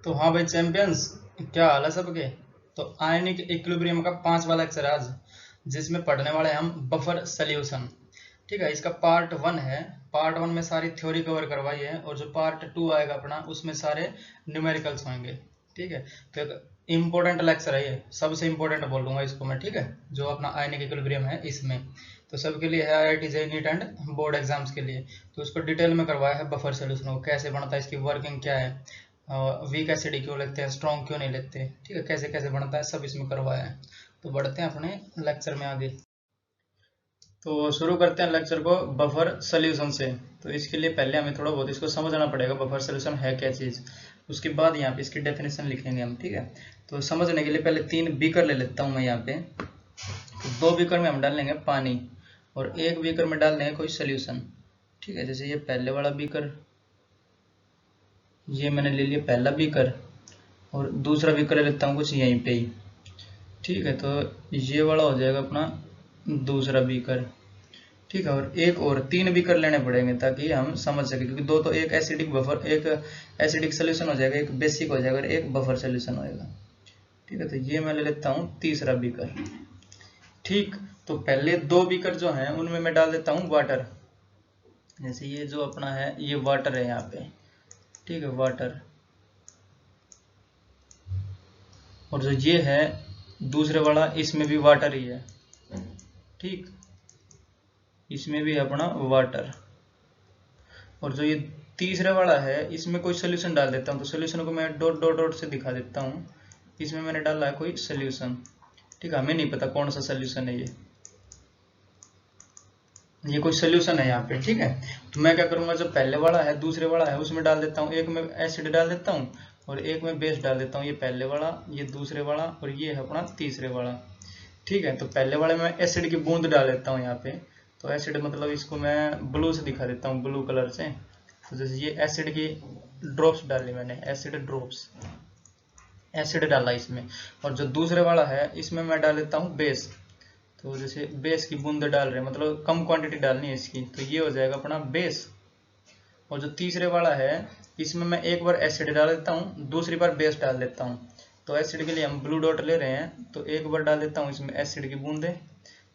तो हाँ भाई चैंपियंस, क्या हाल है सबके। तो आयनिक इक्विलिब्रियम का 5वां लेक्चर है आज, जिसमें पढ़ने वाले हैं हम बफर सोल्यूशन। ठीक है, इसका पार्ट 1 है। पार्ट 1 में सारी थ्योरी कवर करवाई है, और जो पार्ट 2 आएगा अपना, उसमें सारे न्यूमेरिकल्स होंगे। ठीक है, तो एक इम्पोर्टेंट लेक्चर है ये, सबसे इम्पोर्टेंट बोलूंगा इसको मैं। ठीक है, जो अपना आयनिक इक्विलिब्रियम है इसमें, तो सबके लिए है, IIT JEE neat and board exams के लिए। तो उसको डिटेल में करवाया है बफर सोल्यूशन को, कैसे बनता है, इसकी वर्किंग क्या है, वीक एसिड क्यों लेते हैं, स्ट्रॉन्ग क्यों नहीं लेते। ठीक है, कैसे कैसे बनता है, सब इसमें करवाया है। तो बढ़ते हैं अपने लेक्चर में आगे। तो शुरू करते हैं लेक्चर को बफर सोल्यूशन से। तो इसके लिए पहले हमें थोड़ा बहुत इसको समझना पड़ेगा, बफर सोल्यूशन है क्या चीज़। उसके बाद यहाँ पे इसकी डेफिनेशन लिखेंगे हम। ठीक है, तो समझने के लिए पहले 3 बीकर ले लेता हूँ मैं यहाँ पे। तो 2 बीकर में हम डालेंगे पानी, और 1 बीकर में डाल देंगे कोई सोल्यूशन। ठीक है, जैसे ये पहले वाला बीकर, ये मैंने ले लिया पहला बीकर, और दूसरा बीकर ले लेता हूँ कुछ यहीं पे ही। ठीक है, तो ये वाला हो जाएगा अपना दूसरा बीकर। ठीक है, और एक और 3 बीकर लेने पड़ेंगे ताकि हम समझ सके, क्योंकि दो तो एक एसिडिक बफर, एक एसिडिक सोल्यूशन हो जाएगा, एक बेसिक हो जाएगा, और एक बफर सोल्यूशन होएगा। ठीक है, तो ये मैं ले लेता हूँ तीसरा बीकर। ठीक, तो पहले 2 बीकर जो हैं उनमें मैं डाल देता हूँ वाटर। जैसे ये जो अपना है, ये वाटर है यहाँ पे। ठीक है, वाटर। और जो ये है दूसरे वाला, इसमें भी वाटर ही है। ठीक, इसमें भी अपना वाटर। और जो ये तीसरे वाला है, इसमें कोई सोल्यूशन डाल देता हूँ। तो सोल्यूशन को मैं डॉट डॉट डॉट से दिखा देता हूँ। इसमें मैंने डाला है कोई सोल्यूशन। ठीक है, हमें नहीं पता कौन सा सोल्यूशन है ये कोई सोल्यूशन है यहाँ पे। ठीक है, तो मैं क्या करूंगा, जो पहले वाला है दूसरे वाला है उसमें डाल देता हूँ, एक में एसिड डाल देता हूँ और एक में बेस डाल देता हूँ। ये पहले वाला, ये दूसरे वाला, और ये है अपना तीसरे वाला। ठीक है, तो पहले वाले में एसिड की बूंद डाल देता हूँ यहाँ पे। तो एसिड मतलब इसको मैं ब्लू से दिखा देता हूँ, ब्लू कलर से। तो जैसे ये एसिड की ड्रॉप्स डाली मैंने, एसिड ड्रॉप्स, एसिड डाला इसमें। और जो दूसरे वाला है, इसमें मैं डाल देता हूँ बेस। तो जैसे बेस की बूंद डाल रहे हैं, मतलब कम क्वांटिटी डालनी है इसकी, तो ये हो जाएगा अपना बेस। और जो तीसरे वाला है, इसमें मैं एक बार एसिड डाल देता हूँ, दूसरी बार बेस डाल देता हूँ। तो एसिड के लिए हम ब्लू डॉट ले रहे हैं, तो एक बार डाल देता हूँ इसमें एसिड की बूंदे,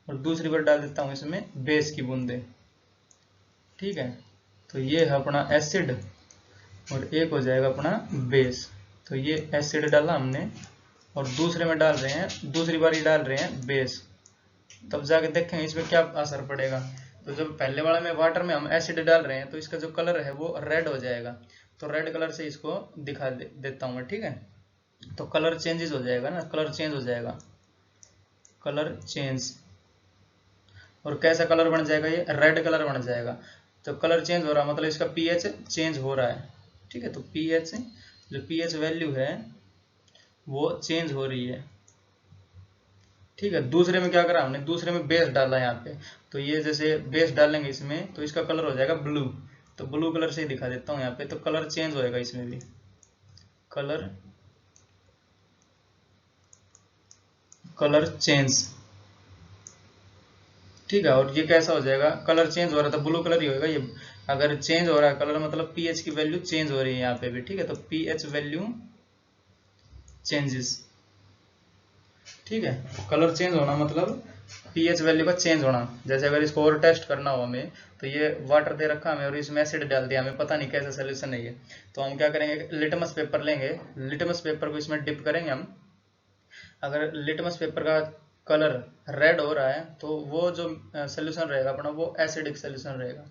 और दूसरी बार डाल देता हूँ इसमें बेस की बूंदे। ठीक है, तो ये है अपना एसिड, और एक हो जाएगा अपना बेस। तो ये एसिड डाला हमने, और दूसरे में डाल रहे हैं, दूसरी बार ही डाल रहे हैं बेस। तब जाके देखेंगे इसमें क्या असर पड़ेगा। तो जब पहले वाले में वाटर में हम एसिड डाल रहे हैं, तो इसका जो कलर है वो रेड हो जाएगा। तो रेड कलर से इसको दिखा देता हूँ मैं। ठीक है, तो कलर चेंजेस हो जाएगा ना, कलर चेंज हो जाएगा, कलर चेंज। और कैसा कलर बन जाएगा, ये रेड कलर बन जाएगा। तो कलर चेंज हो रहा मतलब इसका पीएच चेंज हो रहा है। ठीक है, तो पीएच, जो पीएच वैल्यू है वो चेंज हो रही है। ठीक है, दूसरे में क्या करा हमने, दूसरे में बेस डाला यहाँ पे। तो ये जैसे बेस डालेंगे इसमें, तो इसका कलर हो जाएगा ब्लू। तो ब्लू कलर से ही दिखा देता हूँ यहाँ पे, तो कलर चेंज होएगा इसमें भी, कलर, कलर चेंज। ठीक है, और ये कैसा हो जाएगा, कलर चेंज हो रहा था, ब्लू कलर ही होगा ये। अगर चेंज हो रहा है कलर, मतलब पीएच की वैल्यू चेंज हो रही है यहाँ पे भी। ठीक है, तो पीएच वैल्यू चेंजेस। ठीक है, कलर चेंज होना मतलब पीएच वैल्यू का चेंज होना। जैसे अगर इसको और टेस्ट करना हो हमें, तो ये वाटर दे रखा हमें और इसमें एसिड डाल दिया, हमें पता नहीं कैसा सोल्यूशन है ये। तो हम क्या करेंगे, लिटमस पेपर लेंगे, लिटमस पेपर को इसमें डिप करेंगे हम। अगर लिटमस पेपर का कलर रेड हो रहा है, तो वो जो सोल्यूशन रहेगा अपना, वो एसिडिक सोल्यूशन रहेगा।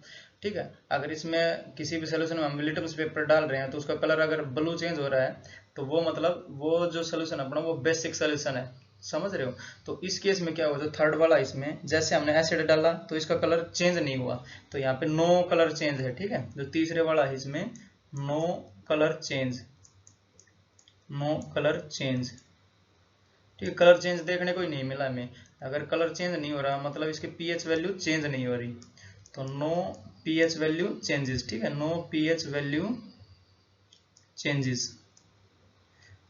ठीक है, अगर इसमें किसी भी सोल्यूशन में हम लिटमस पेपर डाल रहे हैं, तो उसका कलर अगर ब्लू चेंज हो रहा है, तो वो मतलब वो जो सोल्यूशन अपना वो बेसिक सोल्यूशन है। समझ रहे हो। तो इस केस में क्या हुआ, जो थर्ड वाला, इसमें जैसे हमने एसिड डाला तो इसका कलर चेंज नहीं हुआ, तो यहाँ पे नो कलर चेंज है। ठीक है, जो तीसरे वाला है इसमें no colour change, no colour change. ठीक है, कलर चेंज देखने को ही नहीं मिला हमें। अगर कलर चेंज नहीं हो रहा मतलब इसकी पीएच वैल्यू चेंज नहीं हो रही, तो नो पीएच वैल्यू चेंजेस। ठीक है, no pH value changes,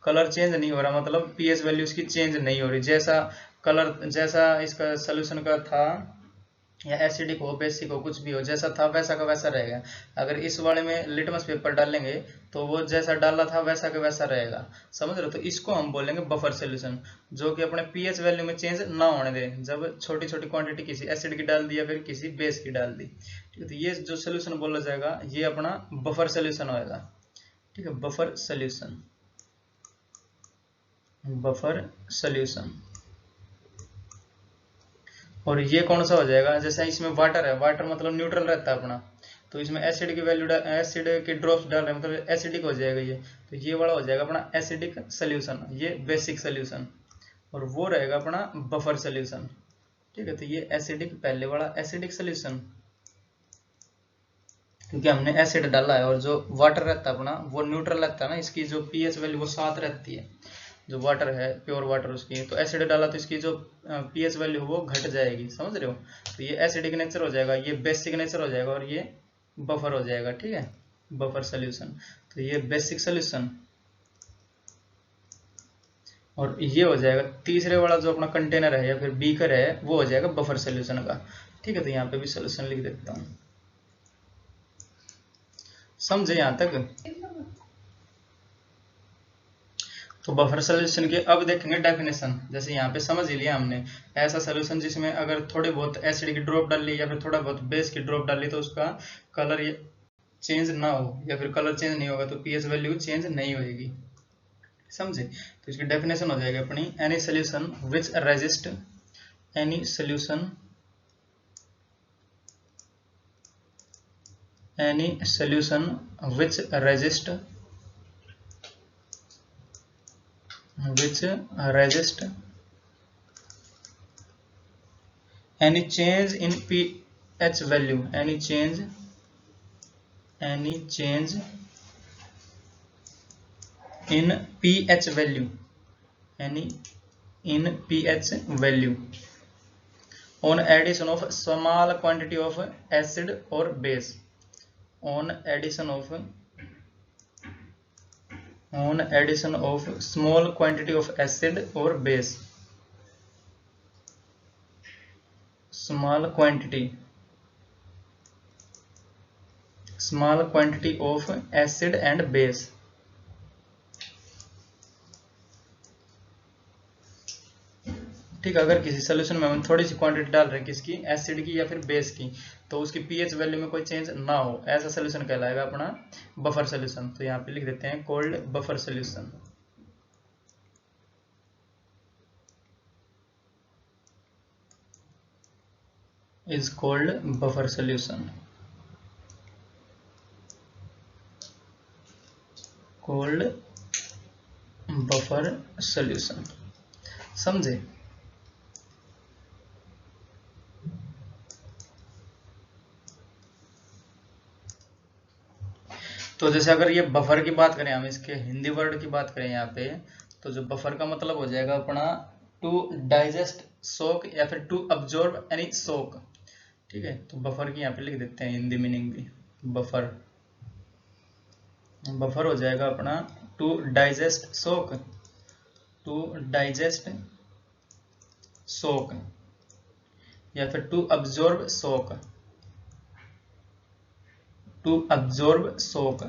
colour change नहीं हो रहा मतलब पीएच वैल्यू इसकी चेंज नहीं हो रही। जैसा कलर, जैसा इसका सोल्यूशन का था, या एसिडिक हो, बेसिक हो, कुछ भी हो, जैसा था वैसा का वैसा रहेगा। अगर इस वाले में लिटमस पेपर डालेंगे तो वो जैसा डाला था वैसा का वैसा रहेगा, समझ रहे हो। तो इसको हम बोलेंगे बफर सोल्यूशन, जो कि अपने पीएच वैल्यू में चेंज ना होने दे जब छोटी छोटी क्वांटिटी किसी एसिड की डाल दी या फिर किसी बेस की डाल दी। ठीक है, तो ये जो सोल्यूशन बोला जाएगा ये अपना बफर सोल्यूशन होगा। ठीक है, बफर सोल्यूशन, बफर सोल्यूशन। और ये कौन सा हो जाएगा, जैसे इसमें वाटर है, वाटर मतलब न्यूट्रल रहता है अपना, तो इसमें एसिड की वैल्यू, एसिड के ड्रॉप्स डाल रहे हैं मतलब एसिडिक हो जाएगा ये, तो ये वाला हो जाएगा अपना एसिडिक सोल्यूशन, ये बेसिक सोल्यूशन, और वो रहेगा अपना बफर सोल्यूशन। ठीक है, तो ये एसिडिक, पहले वाला एसिडिक सोल्यूशन क्योंकि हमने एसिड डाला है, और जो वाटर रहता है अपना वो न्यूट्रल रहता है ना, इसकी जो पीएच वैल्यू वो 7 रहती है, जो वाटर है प्योर वाटर उसकी, तो एसिड डाला तो इसकी जो पीएच वैल्यू वो घट जाएगी, समझ रहे हो। तो ये एसिडिक नेचर हो जाएगा, ये बेसिक नेचर हो जाएगा, और ये बफर हो जाएगा। ठीक है, बफर सोल्यूशन, तो ये बेसिक सोल्यूशन, और ये हो जाएगा तीसरे वाला जो अपना कंटेनर है या फिर बीकर है वो हो जाएगा बफर सोल्यूशन का। ठीक है, तो यहाँ पे भी सोल्यूशन लिख देता हूँ, समझे यहाँ तक। तो बफर सोल्यूशन की अब देखेंगे डेफिनेशन। जैसे यहाँ पे समझ ही लिया हमने, ऐसा सोल्यूशन जिसमें अगर थोड़े बहुत एसिड की ड्रॉप डाल ली या फिर थोड़ा बहुत बेस की ड्रॉप डाल ली तो उसका कलर चेंज ना हो या फिर कलर चेंज नहीं होगा तो पीएच वैल्यू चेंज नहीं होगी, समझे। तो इसकी डेफिनेशन हो जाएगी अपनी, any solution which resist, any solution, any solution which resist, which resist any change in pH value, any change in pH value, any in pH value on addition of small quantity of acid or base, on addition of small quantity of acid or base, small quantity of acid and base। ठीक है, अगर किसी solution में हम थोड़ी सी quantity डाल रहे हैं किसकी, एसिड की या फिर बेस की, तो उसकी पीएच वैल्यू में कोई चेंज ना हो, ऐसा सोल्यूशन कहलाएगा अपना बफर सोल्यूशन। तो यहाँ पे लिख देते हैं cold buffer solution, is cold buffer solution, cold buffer solution, समझे। तो जैसे अगर ये बफर की बात करें, हम इसके हिंदी वर्ड की बात करें यहाँ पे, तो जो बफर का मतलब हो जाएगा अपना टू डाइजेस्ट सोक या फिर टू अब्जॉर्ब एनी सोक। ठीक है, तो बफर की यहाँ पे लिख देते हैं हिंदी मीनिंग भी, बफर, बफर हो जाएगा अपना to digest soak, to digest soak या फिर to absorb soak, to absorb soak.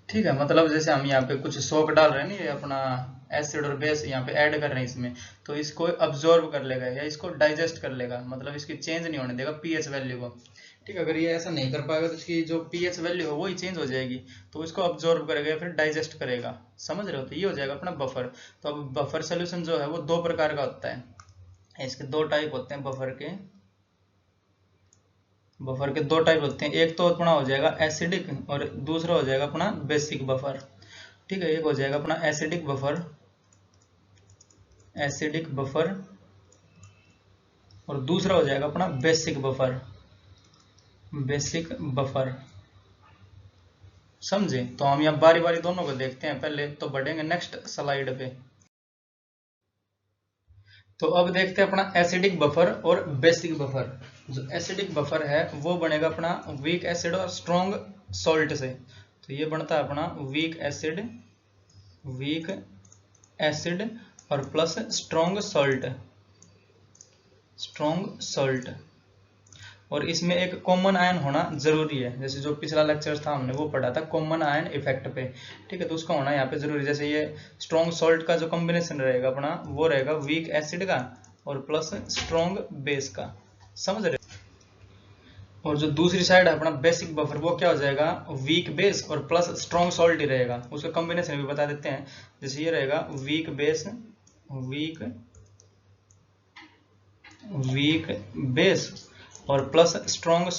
ठीक है, मतलब जैसे हम यहाँ पे कुछ सोक डाल रहे हैं ना, ये अपना एसिड और बेस यहाँ पे ऐड कर रहे हैं इसमें, तो इसको अब्जॉर्ब कर लेगा या इसको डाइजेस्ट कर लेगा, मतलब इसकी चेंज नहीं होने देगा पीएच वैल्यू को। ठीक है, अगर ये ऐसा नहीं कर पाएगा तो इसकी जो पीएच वैल्यू है वो ही चेंज हो जाएगी, तो इसको अब्जॉर्ब करेगा या फिर डाइजेस्ट करेगा, समझ रहे हो। तो ये हो जाएगा अपना बफर। तो अब बफर सोल्यूशन जो है वो दो प्रकार का होता है, इसके दो टाइप होते हैं बफर के, बफर के दो टाइप होते हैं, एक तो अपना हो जाएगा एसिडिक और दूसरा हो जाएगा अपना बेसिक बफर। ठीक है, एक हो जाएगा अपना एसिडिक बफर, एसिडिक बफर, और दूसरा हो जाएगा अपना बेसिक बफर, बेसिक बफर, समझे। तो हम यहाँ बारी बारी दोनों को देखते हैं, पहले तो बढ़ेंगे नेक्स्ट स्लाइड पे। तो अब देखते हैं अपना एसिडिक बफर और बेसिक बफर। जो एसिडिक बफर है वो बनेगा अपना वीक एसिड और स्ट्रॉन्ग सॉल्ट से। तो ये बनता है अपना वीक एसिड और plus strong salt, strong salt. और इसमें एक कॉमन आयन होना जरूरी है, जैसे जो पिछला लेक्चर था हमने वो पढ़ा था कॉमन आयन इफेक्ट पे, ठीक है, तो उसका होना यहाँ पे जरूरी। जैसे ये स्ट्रॉन्ग सॉल्ट का जो कॉम्बिनेशन रहेगा अपना वो रहेगा वीक एसिड का और प्लस स्ट्रॉन्ग बेस का, समझ रहे। और जो दूसरी साइड है अपना बेसिक बफर वो क्या हो जाएगा, वीक बेस और प्लस स्ट्रॉन्ग सॉल्ट ही रहेगा, उसका कॉम्बिनेशन भी बता देते हैं। जैसे ये रहेगा वीक बेस, वीक बेस और प्लस स्ट्रॉन्ग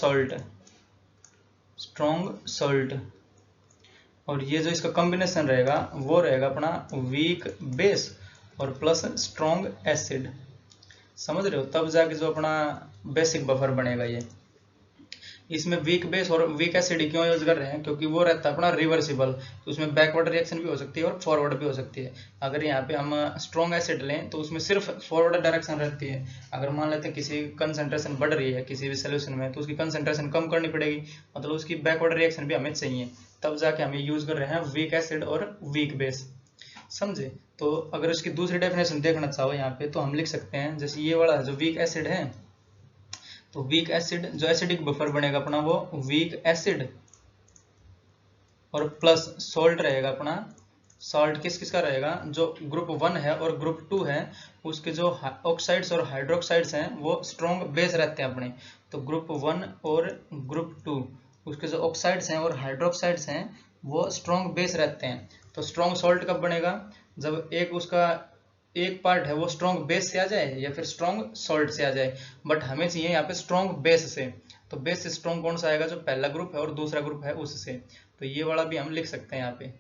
सॉल्ट। और ये जो इसका कॉम्बिनेशन रहेगा वो रहेगा अपना वीक बेस और प्लस स्ट्रॉन्ग एसिड, समझ रहे हो, तब जाके जो अपना बेसिक बफर बनेगा ये। इसमें वीक बेस और वीक एसिड क्यों यूज कर रहे हैं, क्योंकि वो रहता है अपना रिवर्सिबल, तो उसमें बैकवर्ड रिएक्शन भी हो सकती है और फॉरवर्ड भी हो सकती है। अगर यहाँ पे हम स्ट्रॉन्ग एसिड लें तो उसमें सिर्फ फॉरवर्ड डायरेक्शन रहती है। अगर मान लेते हैं किसी कंसंट्रेशन बढ़ रही है किसी भी सोल्यूशन में तो उसकी कंसंट्रेशन कम करनी पड़ेगी, मतलब उसकी बैकवर्ड रिएक्शन भी हमें चाहिए, तब जाके हम यूज कर रहे हैं वीक एसिड और वीक बेस, समझे। तो अगर इसकी दूसरी डेफिनेशन देखना चाहो यहाँ पे तो हम लिख सकते हैं, जैसे ये वाला जो वीक एसिड है, तो वीक एसिड जो एसिडिक बफर बनेगा अपना वो वीक एसिड और प्लस सॉल्ट रहेगा अपना। सॉल्ट किस किस का रहेगा, जो ग्रुप 1 है और ग्रुप 2 है उसके जो ऑक्साइड्स और हाइड्रोक्साइड्स हैं वो स्ट्रॉन्ग बेस रहते हैं अपने। तो ग्रुप 1 और ग्रुप 2 उसके जो ऑक्साइड्स हैं और हाइड्रोक्साइड्स हैं वो स्ट्रॉन्ग बेस रहते हैं। तो स्ट्रॉन्ग सॉल्ट कब बनेगा, जब एक उसका एक पार्ट है वो स्ट्रॉन्ग बेस से आ जाए या फिर स्ट्रॉन्ग सॉल्ट से आ जाए, बट हमें चाहिए यहाँ पे स्ट्रॉन्ग बेस से। तो बेस से स्ट्रॉन्ग कौन सा आएगा, जो पहला ग्रुप है और दूसरा ग्रुप है उससे। तो ये वाला भी हम लिख सकते हैं यहाँ पे,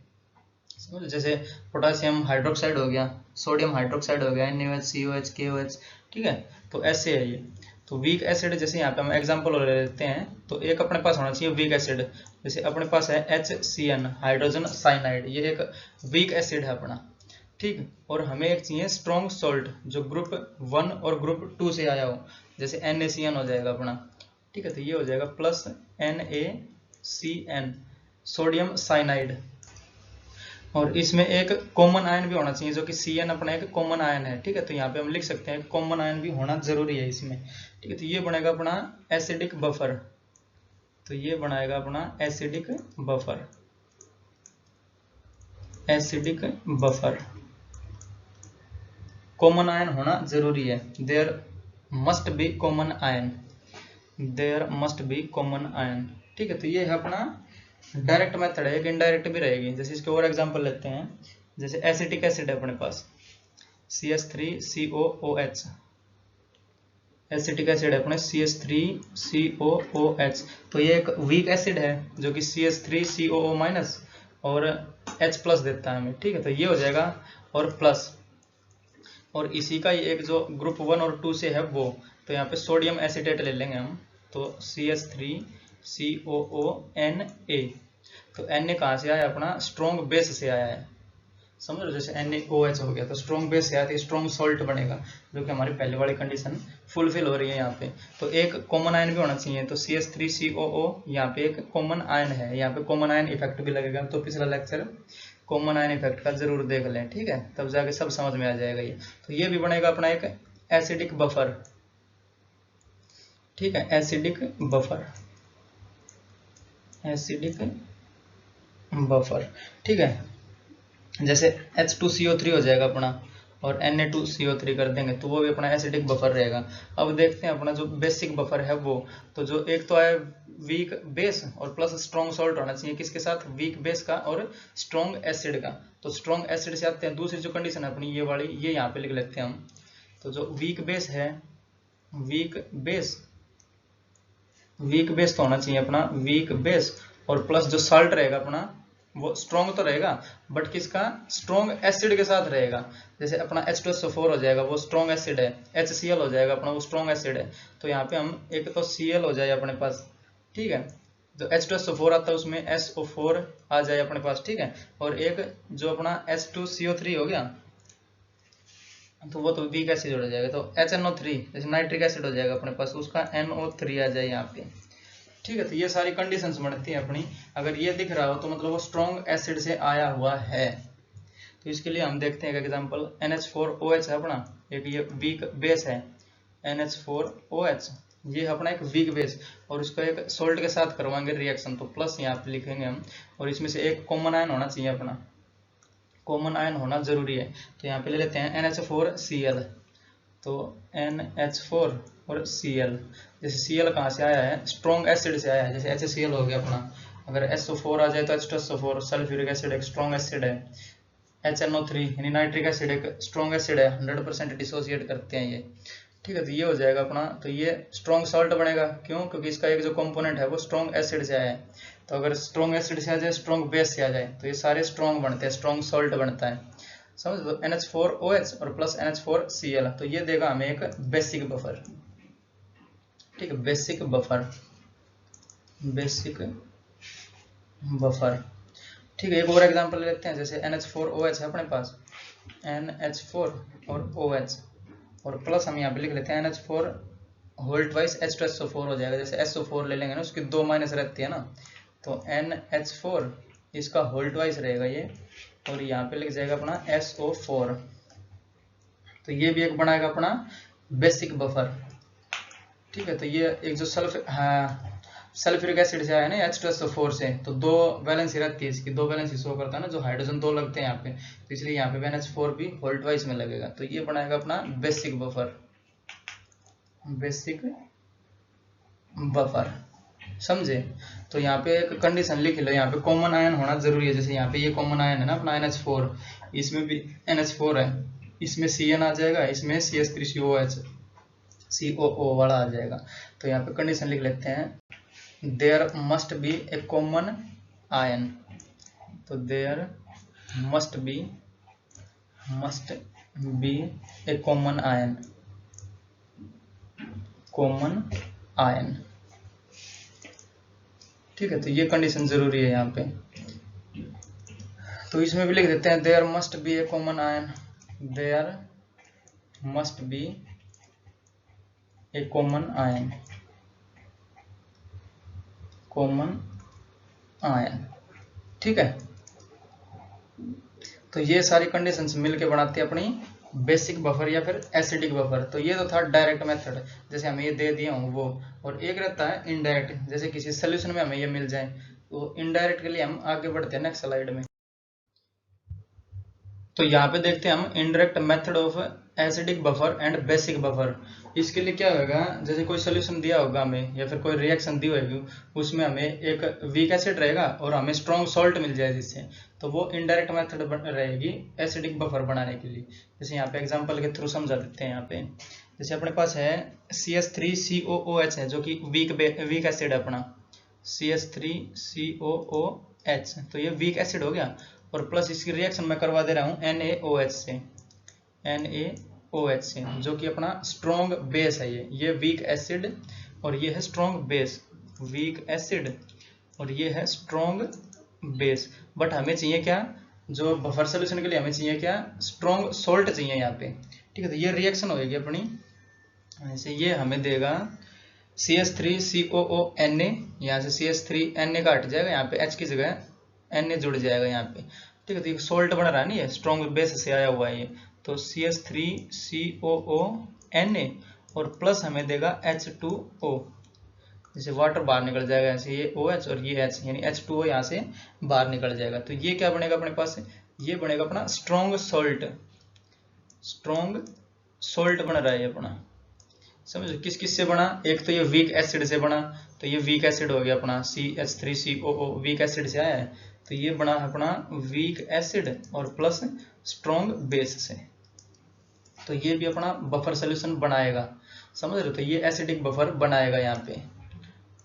समझ, जैसे पोटेशियम हाइड्रोक्साइड हो गया, सोडियम हाइड्रोक्साइड हो गया, NaOH COH KOH, ठीक है, तो ऐसे है ये। तो वीक एसिड जैसे यहाँ पे हम एग्जांपल ले लेते हैं, तो एक अपने पास होना चाहिए वीक एसिड, जैसे अपने पास है HCN हाइड्रोजन साइनाइड, ये एक वीक एसिड है अपना, ठीक। और हमें एक चाहिए स्ट्रॉन्ग सॉल्ट जो ग्रुप 1 और ग्रुप 2 से आया हो, जैसे NaCN हो जाएगा अपना, ठीक है, तो ये हो जाएगा प्लस NaCN सोडियम साइनाइड। और इसमें एक कॉमन आयन भी होना चाहिए जो कि CN अपना एक कॉमन आयन है, ठीक है, तो यहाँ पे हम लिख सकते हैं कॉमन आयन भी होना जरूरी है इसमें, ठीक है। तो ये बनेगा अपना एसिडिक बफर, तो ये बनाएगा अपना एसिडिक बफर। कॉमन आयन होना जरूरी है, there must be common ion, ठीक है। तो ये है अपना डायरेक्ट मेथड है, एक इनडायरेक्ट भी रहेगी। जैसे इसके और एग्जांपल लेते हैं, जैसे एसिटिक एसिड है अपने पास CH3COOH, एसिटिक एसिड है अपने CH3COOH, तो ये एक वीक एसिड है जो कि CH3COO- और H+ देता है हमें, ठीक है, तो ये हो जाएगा और प्लस, और इसी का एक जो ग्रुप 1 और 2 से है वो, तो यहाँ पे सोडियम एसिटेट ले लेंगे हम, तो CH3COONA, तो Na कहाँ से आया, अपना स्ट्रॉन्ग बेस से आया है, समझ लो, जैसे NaOH हो गया तो स्ट्रॉन्ग बेस से आया तो स्ट्रॉन्ग सॉल्ट बनेगा, जो कि हमारी पहले वाली कंडीशन फुलफिल हो रही है यहाँ पे। तो एक कॉमन आयन भी होना चाहिए, तो CH3COO यहाँ पे एक कॉमन आयन है, यहाँ पे कॉमन आयन इफेक्ट भी लगेगा, तो पिछला लेक्चर कॉमन आयन इफेक्ट का जरूर देख लें, ठीक है, तब जाके सब समझ में आ जाएगा ये। तो ये भी बनेगा अपना एक एसिडिक बफर, ठीक है, एसिडिक बफर, ठीक है। जैसे H2CO3 हो जाएगा अपना और Na2CO3 कर देंगे तो वो भी अपना एसिडिक बफर रहेगा। अब देखते हैं अपना जो बेसिक बफर है वो, तो जो एक तो है वीक बेस और प्लस स्ट्रॉन्ग सॉल्ट होना चाहिए, किसके साथ, वीक बेस का और स्ट्रॉन्ग एसिड का। तो स्ट्रॉन्ग एसिड से आते हैं दूसरी जो कंडीशन है अपनी ये वाली, ये यहाँ पे लिख लेते हैं हम। तो जो वीक बेस है, वीक बेस तो होना चाहिए अपना वीक बेस और प्लस जो सॉल्ट रहेगा अपना वो स्ट्रॉन्ग तो रहेगा, बट किसका, स्ट्रॉन्ग एसिड के साथ रहेगा। जैसे अपना H2SO4 हो जाएगा वो स्ट्रॉन्ग एसिड है, HCl हो जाएगा अपना वो स्ट्रॉन्ग एसिड है, तो यहाँ पे हम एक तो Cl हो जाए अपने पास, ठीक है, जो H2SO4 आता है उसमें SO4 आ जाए अपने पास, ठीक है, और एक जो अपना H2CO3 हो गया तो वो तो वीक एसिड हो जाएगा, तो HNO3 जैसे नाइट्रिक एसिड हो जाएगा अपने पास, उसका NO3 आ जाए यहाँ पे, ठीक है। तो ये सारी कंडीशंस बनती है अपनी, अगर ये दिख रहा हो तो मतलब वो स्ट्रॉन्ग एसिड से आया हुआ है। तो इसके लिए हम देखते हैं एक एग्जांपल, NH4OH है अपना, एक ये वीक बेस है, NH4OH, ये अपना एक वीक बेस, और उसको एक सोल्ट के साथ करवाएंगे रिएक्शन, तो प्लस यहाँ पे लिखेंगे हम, और इसमें से एक कॉमन आयन होना चाहिए, अपना कॉमन आयन होना जरूरी है। तो यहाँ पे ले लेते हैं NH4Cl, तो NH4 और Cl, जैसे Cl कहाँ से आया है, स्ट्रॉन्ग एसिड से आया है, जैसे HCl हो गया अपना, अगर SO4 आ जाए तो H2SO4 सल्फ्यूरिक एसिड एक स्ट्रॉन्ग एसिड है, HNO3 यानी नाइट्रिक एसिड एक स्ट्रॉन्ग एसिड है, 100% डिसोसिएट करते हैं ये, ठीक है। तो ये हो जाएगा अपना, तो ये स्ट्रॉन्ग सॉल्ट बनेगा, क्यों, क्योंकि इसका एक जो कंपोनेंट है वो स्ट्रॉन्ग एसिड से आया है। तो अगर स्ट्रॉन्ग एसिड से आ जाए, स्ट्रॉन्ग बेस से आ जाए, तो ये सारे स्ट्रॉन्ग बनते हैं, स्ट्रॉन्ग सॉल्ट बनता है, समझ लो। NH4OH और प्लस NH4Cl, तो ये देगा हमें एक बेसिक बफर, ठीक है, बेसिक बफर, बेसिक बफर, ठीक है। एक और एग्जांपल ले लेते हैं, जैसे NH4OH है अपने पास, NH4 और OH, और प्लस हम यहाँ पे लिख लेते हैं NH4 होल ट्वाइस H2SO4 हो जाएगा, जैसे SO4 ले लेंगे ना, उसकी 2 माइनस रहती है ना, तो NH4 इसका होल ट्वाइस रहेगा ये, और यहाँ पे लिख जाएगा अपना SO4, तो ये भी एक बनाएगा अपना बेसिक बफर, ठीक है। तो ये एक जो सल्फ्यूरिक एसिड से आया है ना H2SO4 से, तो 2 वैलेंसी रहती है इसकी, 2 वैलेंसी शो करता है ना, जो हाइड्रोजन 2 लगते हैं यहाँ पे, तो इसलिए यहाँ पे NH4 भी होल ट्वाइस में लगेगा, तो ये बनाएगा अपना बेसिक बफर, बेसिक बफर, समझे। तो यहाँ पे एक कंडीशन लिख लो, यहाँ पे कॉमन आयन होना जरूरी है, जैसे यहाँ पे ये कॉमन आयन है ना अपना NH4, इसमें भी NH4 है, इसमें Cn आ जाएगा, इसमें CH3COOH COO वाला आ जाएगा। तो यहाँ पे कंडीशन लिख लेते हैं, there must be a common ion, तो there must be a common ion, common ion, ठीक है। तो ये कंडीशन जरूरी है यहाँ पे, तो इसमें भी लिख देते हैं, there must be a common ion, there must be a common ion, common ion, ठीक है। तो ये सारी कंडीशंस मिलके बनाती है अपनी बेसिक बफर या फिर एसिडिक बफर। तो ये तो था डायरेक्ट मेथड, जैसे हमें ये दे दिया हूँ वो, और एक रहता है इनडायरेक्ट, जैसे किसी सोल्यूशन में हमें ये मिल जाए, तो इनडायरेक्ट के लिए हम आगे बढ़ते हैं नेक्स्ट स्लाइड में। तो यहाँ पे देखते हैं हम indirect method of acidic buffer and basic buffer. इसके लिए क्या होगा, जैसे कोई सोल्यूशन दिया होगा हमें या फिर कोई रिएक्शन दी होगी, उसमें हमें एक वीक एसिड रहेगा और हमें स्ट्रॉन्ग सॉल्ट मिल जाए जिससे, तो वो इनडायरेक्ट मेथड रहेगी एसिडिक बफर बनाने के लिए। जैसे यहाँ पे एग्जांपल के थ्रू समझा देते हैं। यहाँ पे जैसे अपने पास है CH3COOH है, जो कि वीक एसिड है अपना, CH3COOH, तो ये वीक एसिड हो गया, और प्लस इसकी रिएक्शन मैं करवा दे रहा हूँ NaOH से, NaOH से, जो कि अपना स्ट्रॉन्ग बेस है। ये वीक एसिड और ये है स्ट्रॉन्ग बेस, वीक एसिड और ये है स्ट्रॉन्ग बेस। बट हमें चाहिए क्या, जो बफर सोल्यूशन के लिए हमें चाहिए क्या, स्ट्रॉन्ग सोल्ट चाहिए यहाँ पे, ठीक है। तो ये रिएक्शन होगी अपनी, ऐसे ये हमें देगा CH3COONA, यहाँ से CH3Na का हट जाएगा, यहाँ पे H की जगह Na जुड़ जाएगा यहाँ पे, ठीक है। तो ये सोल्ट बन रहा है ना, ये स्ट्रॉन्ग बेस से आया हुआ है ये, तो CH3COONA और प्लस हमें देगा H2O, जैसे वाटर बाहर निकल जाएगा, ऐसे ये OH और ये H, यानी H2O यहाँ से बाहर निकल जाएगा। तो ये क्या बनेगा अपने पास, ये बनेगा अपना स्ट्रॉन्ग सोल्ट, स्ट्रॉन्ग सोल्ट बन रहा है अपना, समझो। किस किस से बना, एक तो ये वीक एसिड से बना, तो ये वीक एसिड हो गया अपना CH3COO, वीक एसिड से आया है, तो ये बना अपना वीक एसिड और प्लस स्ट्रॉन्ग बेस से, तो ये भी अपना बफर सोल्यूशन बनाएगा, समझ रहे हो। तो ये एसिडिक बफर बनाएगा यहाँ पे,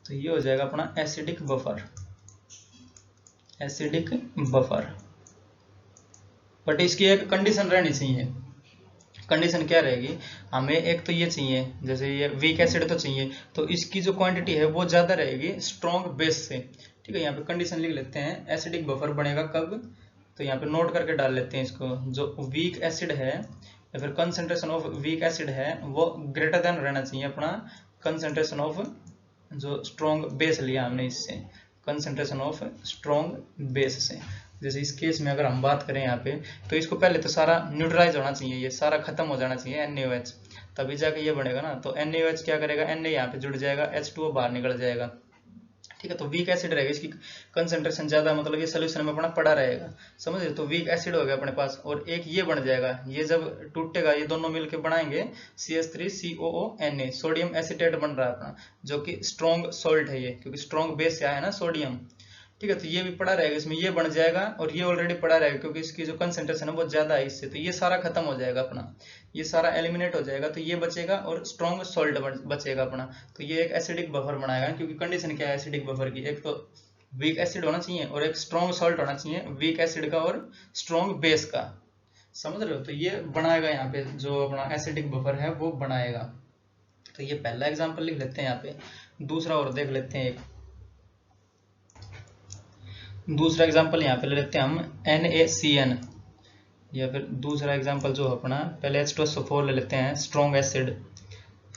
तो ये हो जाएगा अपना acidic buffer, acidic buffer. But इसकी एक कंडीशन रहनी चाहिए, कंडीशन क्या रहेगी, हमें एक तो ये चाहिए, जैसे ये वीक एसिड तो चाहिए, तो इसकी जो क्वांटिटी है वो ज्यादा रहेगी स्ट्रॉन्ग बेस से, ठीक है। यहाँ पे कंडीशन लिख लेते हैं, एसिडिक बफर बनेगा कब, तो यहाँ पे नोट करके डाल लेते हैं इसको, जो वीक एसिड है या फिर कंसंट्रेशन ऑफ वीक एसिड है वो ग्रेटर देन रहना चाहिए अपना कंसंट्रेशन ऑफ जो स्ट्रॉन्ग बेस लिया हमने इससे, कंसंट्रेशन ऑफ स्ट्रॉन्ग बेस से। जैसे इस केस में अगर हम बात करें यहाँ पे, तो इसको पहले तो सारा न्यूट्रलाइज होना चाहिए, ये सारा खत्म हो जाना चाहिए NaOH, तभी जाके ये बनेगा ना। तो NaOH क्या करेगा, Na यहाँ पे जुड़ जाएगा, H2O बाहर निकल जाएगा। ठीक है, तो वीक एसिड रहेगा, इसकी कंसंट्रेशन ज्यादा, मतलब ये सोल्यूशन में अपना पड़ा रहेगा, समझ रहे। तो वीक एसिड हो गया अपने पास, और एक ये बन जाएगा, ये जब टूटेगा ये दोनों मिलके बनाएंगे CH3COONA, सोडियम एसिटेट बन रहा है अपना, जो कि स्ट्रॉन्ग सॉल्ट है ये, क्योंकि स्ट्रॉन्ग बेस से आया है ना सोडियम। ठीक है, तो ये भी पड़ा रहेगा इसमें, ये बन जाएगा, और ये ऑलरेडी पड़ा रहेगा क्योंकि इसकी जो कंसेंट्रेशन है वो ज्यादा है इससे, तो ये सारा खत्म हो जाएगा अपना, ये सारा एलिमिनेट हो जाएगा, तो ये बचेगा और स्ट्रॉन्ग सॉल्ट बचेगा अपना। तो ये एक एसिडिक बफर बनाएगा, क्योंकि कंडीशन क्या है एसिडिक बफर की, एक तो वीक एसिड होना चाहिए और एक स्ट्रॉन्ग सॉल्ट होना चाहिए, वीक एसिड का और स्ट्रॉन्ग बेस का, समझ रहे हो। तो ये बनाएगा यहाँ पे, जो अपना एसिडिक बफर है वो बनाएगा। तो ये पहला एग्जाम्पल लिख लेते हैं यहाँ पे। दूसरा और देख लेते हैं, एक दूसरा एग्जांपल यहाँ पे ले लेते हैं हम NaCN, या फिर दूसरा एग्जांपल जो अपना, पहले H2SO4 ले लेते हैं, स्ट्रॉन्ग एसिड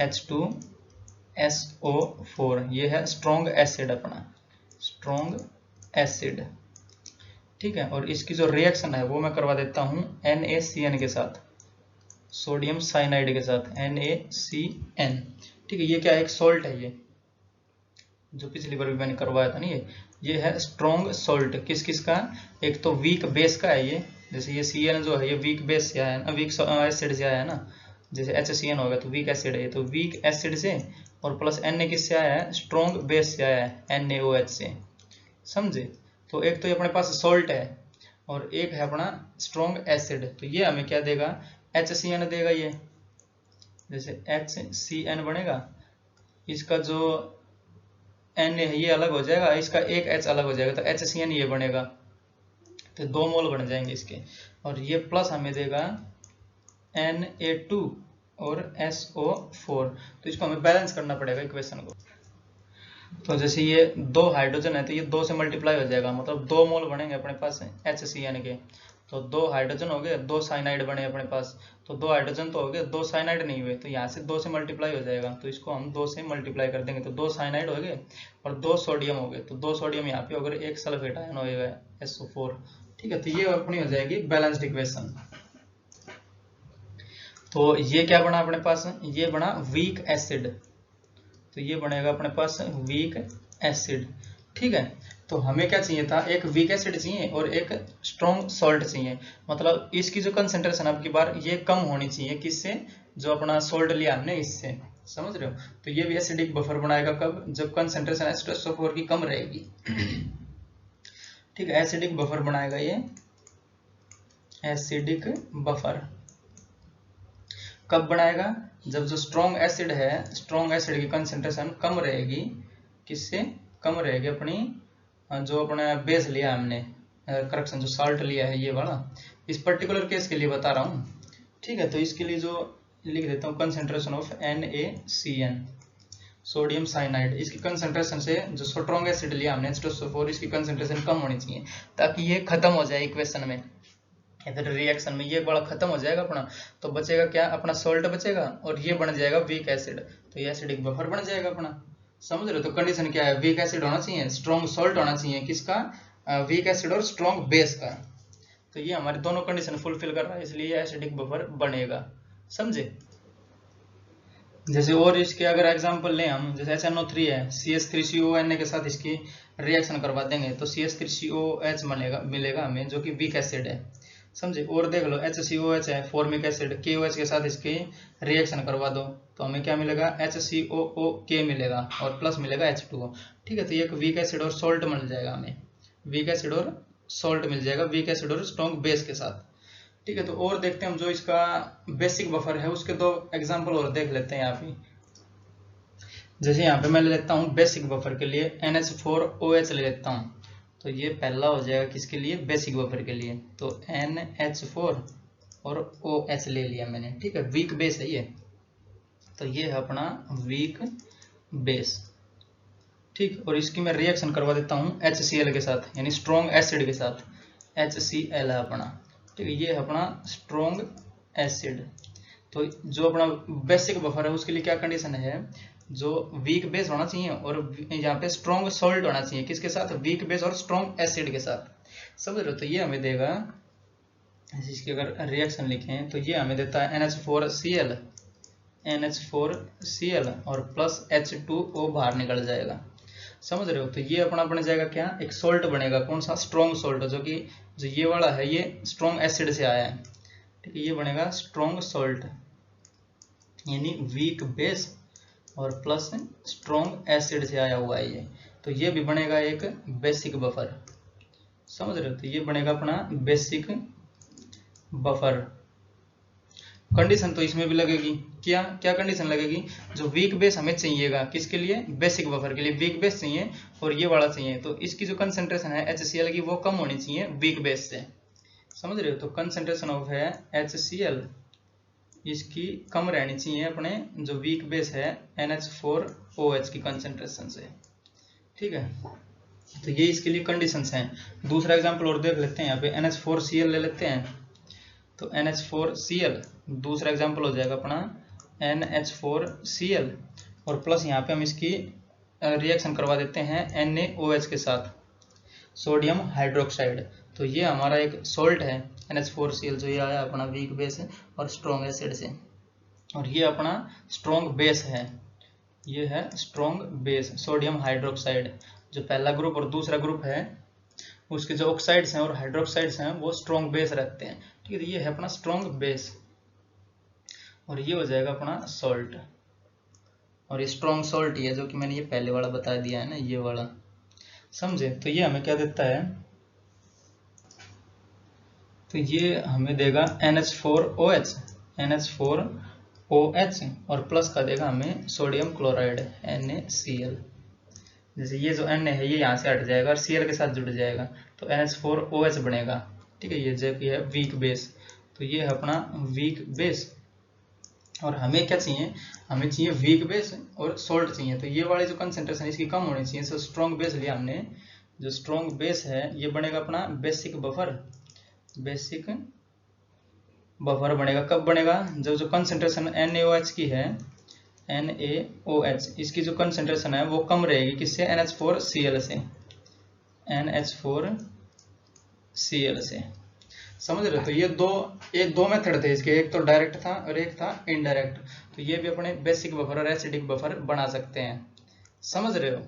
H2SO4, ये है स्ट्रॉन्ग एसिड अपना, स्ट्रॉन्ग एसिड। ठीक है, और इसकी जो रिएक्शन है वो मैं करवा देता हूँ NaCN के साथ, सोडियम साइनाइड के साथ, NaCN। ठीक है, ये क्या है, एक सॉल्ट है ये, जो पिछली बार भी मैंने करवाया था ना, ये है स्ट्रॉन्ग सॉल्ट, किस किस का, एक तो वीक बेस का है ये, जैसे ये Cn जो है ये वीक बेस से आया है ना, वीक एसिड से आया है ना, जैसे HCN होगा तो वीक एसिड है, तो वीक एसिड से, और प्लस Na किससे आया है, स्ट्रॉन्ग बेस से आया है, NaOH से, समझे। तो एक तो ये अपने पास सॉल्ट है और एक है अपना स्ट्रॉन्ग एसिड, तो ये हमें क्या देगा, HCN देगा ये, जैसे HCN बनेगा, इसका जो Na है ये अलग हो जाएगा, इसका एक H अलग हो जाएगा, तो HCN ये बनेगा, तो 2 मोल बन जाएंगे इसके, और ये प्लस हमें देगा Na2 और SO4, तो इसको हमें बैलेंस करना पड़ेगा इक्वेशन को। तो जैसे ये 2 हाइड्रोजन है तो ये 2 से मल्टीप्लाई हो जाएगा, मतलब 2 मोल बनेंगे अपने पास HCN के, तो 2 हाइड्रोजन हो गए, 2 साइनाइड बने अपने पास, तो 2 हाइड्रोजन तो हो गए, 2 साइनाइड नहीं हुए, तो यहाँ से 2 से मल्टीप्लाई हो जाएगा, तो इसको हम 2 से मल्टीप्लाई कर देंगे, तो 2 साइनाइड हो गए और 2 सोडियम हो गए, तो 2 सोडियम यहाँ पे अगर एक सल्फेट आयन होगा SO4। ठीक है, तो ये अपनी हो जाएगी बैलेंस्ड इक्वेशन। तो ये क्या बना अपने पास, ये बना वीक एसिड, तो ये बनेगा अपने पास वीक एसिड। ठीक है, तो हमें क्या चाहिए था, एक वीक एसिड चाहिए और एक स्ट्रॉन्ग सॉल्ट चाहिए, मतलब इसकी जो कंसेंट्रेशन अब की बार ये कम होनी चाहिए, किससे, जो अपना सॉल्ट लिया हमने इससे, समझ रहे हो। तो ये भी एसिडिक बफर बनाएगा कब, जब कंसेंट्रेशन H2SO4 की कम रहेगी। ठीक है, एसिडिक बफर बनाएगा ये, एसिडिक बफर कब बनाएगा, जब जो स्ट्रॉन्ग एसिड है, स्ट्रॉन्ग एसिड की कंसेंट्रेशन कम रहेगी, किससे कम रहेगी, अपनी जो अपना बेस लिया हमने, करेक्शन जो साल्ट लिया है ये वाला, इस पर्टिकुलर केस के लिए बता रहा हूँ। ठीक है, तो इसके लिए जो लिख देता हूँ concentration of NaCN, sodium cyanide, इसकी कंसेंट्रेशन से जो स्ट्रॉन्ग एसिड लिया हमने H2SO4, इसकी कंसेंट्रेशन कम होनी चाहिए, ताकि ये खत्म हो जाए इक्वेशन में, इधर रिएक्शन में ये बड़ा खत्म हो जाएगा अपना, तो बचेगा क्या, अपना सॉल्ट बचेगा, और ये बन जाएगा वीक एसिड, तो ये एसिडिक बफर बन जाएगा अपना, समझ रहे हो। तो कंडीशन क्या है, वीक एसिड होना चाहिए, स्ट्रॉन्ग सॉल्ट होना चाहिए, किसका, वीक एसिड और स्ट्रॉन्ग बेस का, तो ये हमारे दोनों कंडीशन फुलफिल कर रहा है, इसलिए एसिडिक बफर बनेगा, समझे। जैसे और इसके अगर एग्जांपल लें हम, जैसे HNO3 है, CH3CONA के साथ इसकी रिएक्शन करवा देंगे तो CH3COH मिलेगा हमें, जो कि वीक एसिड है, समझे। और देख लो HCOH है, फॉर्मिक एसिड, KOH के साथ इसकी रिएक्शन करवा दो तो हमें क्या मिलेगा, HCOOK मिलेगा, और प्लस मिलेगा H2O। ठीक है, तो ये एक वीक एसिड और सॉल्ट मिल जाएगा हमें, वीक एसिड और सॉल्ट मिल जाएगा, वीक एसिड और स्ट्रॉन्ग बेस के साथ। ठीक है, तो और देखते हैं हम, जो इसका बेसिक बफर है उसके 2 एग्जाम्पल और देख लेते हैं यहाँ पे। जैसे यहाँ पे मैं ले लेता हूँ बेसिक बफर के लिए NH4OH ले लेता हूँ, तो ये पहला हो जाएगा किसके लिए, बेसिक बफर के लिए, तो NH4 और OH ले लिया मैंने। ठीक है, वीक बेस है ये, तो ये है अपना वीक बेस। ठीक, और इसकी मैं रिएक्शन करवा देता हूँ HCl के साथ, यानी स्ट्रॉन्ग एसिड के साथ, HCl है अपना। ठीक है, ये है अपना स्ट्रॉन्ग एसिड। तो जो अपना बेसिक बफर है उसके लिए क्या कंडीशन है, जो वीक बेस होना चाहिए और यहाँ पे स्ट्रॉन्ग सॉल्ट होना चाहिए, किसके साथ, वीक बेस और स्ट्रॉन्ग एसिड के साथ, समझ रहे हो। तो ये हमें देगा, इसकी अगर रिएक्शन लिखें तो ये हमें देता है NH4Cl NH4Cl और प्लस H2O बाहर निकल जाएगा। समझ रहे हो? तो ये अपना बन जाएगा क्या, एक सोल्ट बनेगा। कौन सा? स्ट्रॉन्ग सोल्ट, जो ये वाला है ये स्ट्रॉन्ग एसिड से आया है, ठीक है। ये बनेगा स्ट्रॉन्ग सोल्ट, यानी वीक बेस और प्लस स्ट्रॉन्ग एसिड से आया हुआ है ये। तो ये भी बनेगा एक बेसिक बफर। समझ रहे हो? तो ये बनेगा अपना बेसिक बफर। कंडीशन तो इसमें भी लगेगी। क्या क्या कंडीशन लगेगी? जो वीक बेस हमें चाहिएगा, किसके लिए? बेसिक बफर के लिए वीक बेस चाहिए और ये वाला चाहिए। तो इसकी जो कंसंट्रेशन है HCl की वो कम होनी चाहिए वीक बेस से। समझ रहे हो? तो कंसंट्रेशन ऑफ है HCl इसकी कम रहनी चाहिए अपने जो वीक बेस है NH4OH की कंसंट्रेशन से, ठीक है। तो ये इसके लिए कंडीशंस हैं। दूसरा एग्जांपल और देख लेते हैं। यहाँ पे NH4Cl ले लेते हैं। तो NH4Cl दूसरा एग्जांपल हो जाएगा अपना NH4Cl और प्लस यहाँ पे हम इसकी रिएक्शन करवा देते हैं NaOH के साथ, सोडियम हाइड्रोक्साइड। तो ये हमारा एक सोल्ट है NH4Cl, जो ये आया अपना वीक बेस और स्ट्रॉन्ग एसिड से। और ये अपना स्ट्रॉन्ग बेस है, ये है स्ट्रॉन्ग बेस सोडियम हाइड्रोक्साइड। जो पहला ग्रुप और दूसरा ग्रुप है उसके जो ऑक्साइड्स हैं और हाइड्रोक्साइड्स हैं वो स्ट्रॉन्ग बेस रखते हैं, ठीक है। ये है अपना स्ट्रॉन्ग बेस और ये हो जाएगा अपना सॉल्ट। और ये स्ट्रॉन्ग सॉल्ट ही है, जो कि मैंने ये पहले वाला बता दिया है ना, ये वाला। समझे? तो ये हमें क्या देता है? तो ये हमें देगा NH4OH और प्लस का देगा हमें सोडियम क्लोराइड NaCl। जैसे ये जो Na है ये यहाँ से हट जाएगा और Cl के साथ जुड़ जाएगा तो NH4OH बनेगा, ठीक है। ये जो है वीक बेस। तो ये है अपना वीक बेस। और हमें क्या चाहिए? हमें चाहिए वीक बेस और सोल्ट चाहिए। तो ये वाली जो कंसंट्रेशन इसकी कम होनी चाहिए। सो स्ट्रॉन्ग बेस लिया हमने। जो स्ट्रॉन्ग बेस है ये बनेगा अपना बेसिक बफर। बेसिक बफर बनेगा कब बनेगा? जब जो कंसंट्रेशन NaOH की है, NaOH इसकी जो कंसंट्रेशन है वो कम रहेगी किससे? NH4Cl से, NH4Cl से। समझ रहे हो? तो ये दो मेथड थे इसके, एक तो डायरेक्ट था और एक था इनडायरेक्ट। तो ये भी अपने बेसिक बफर और एसिडिक बफर बना सकते हैं। समझ रहे हो?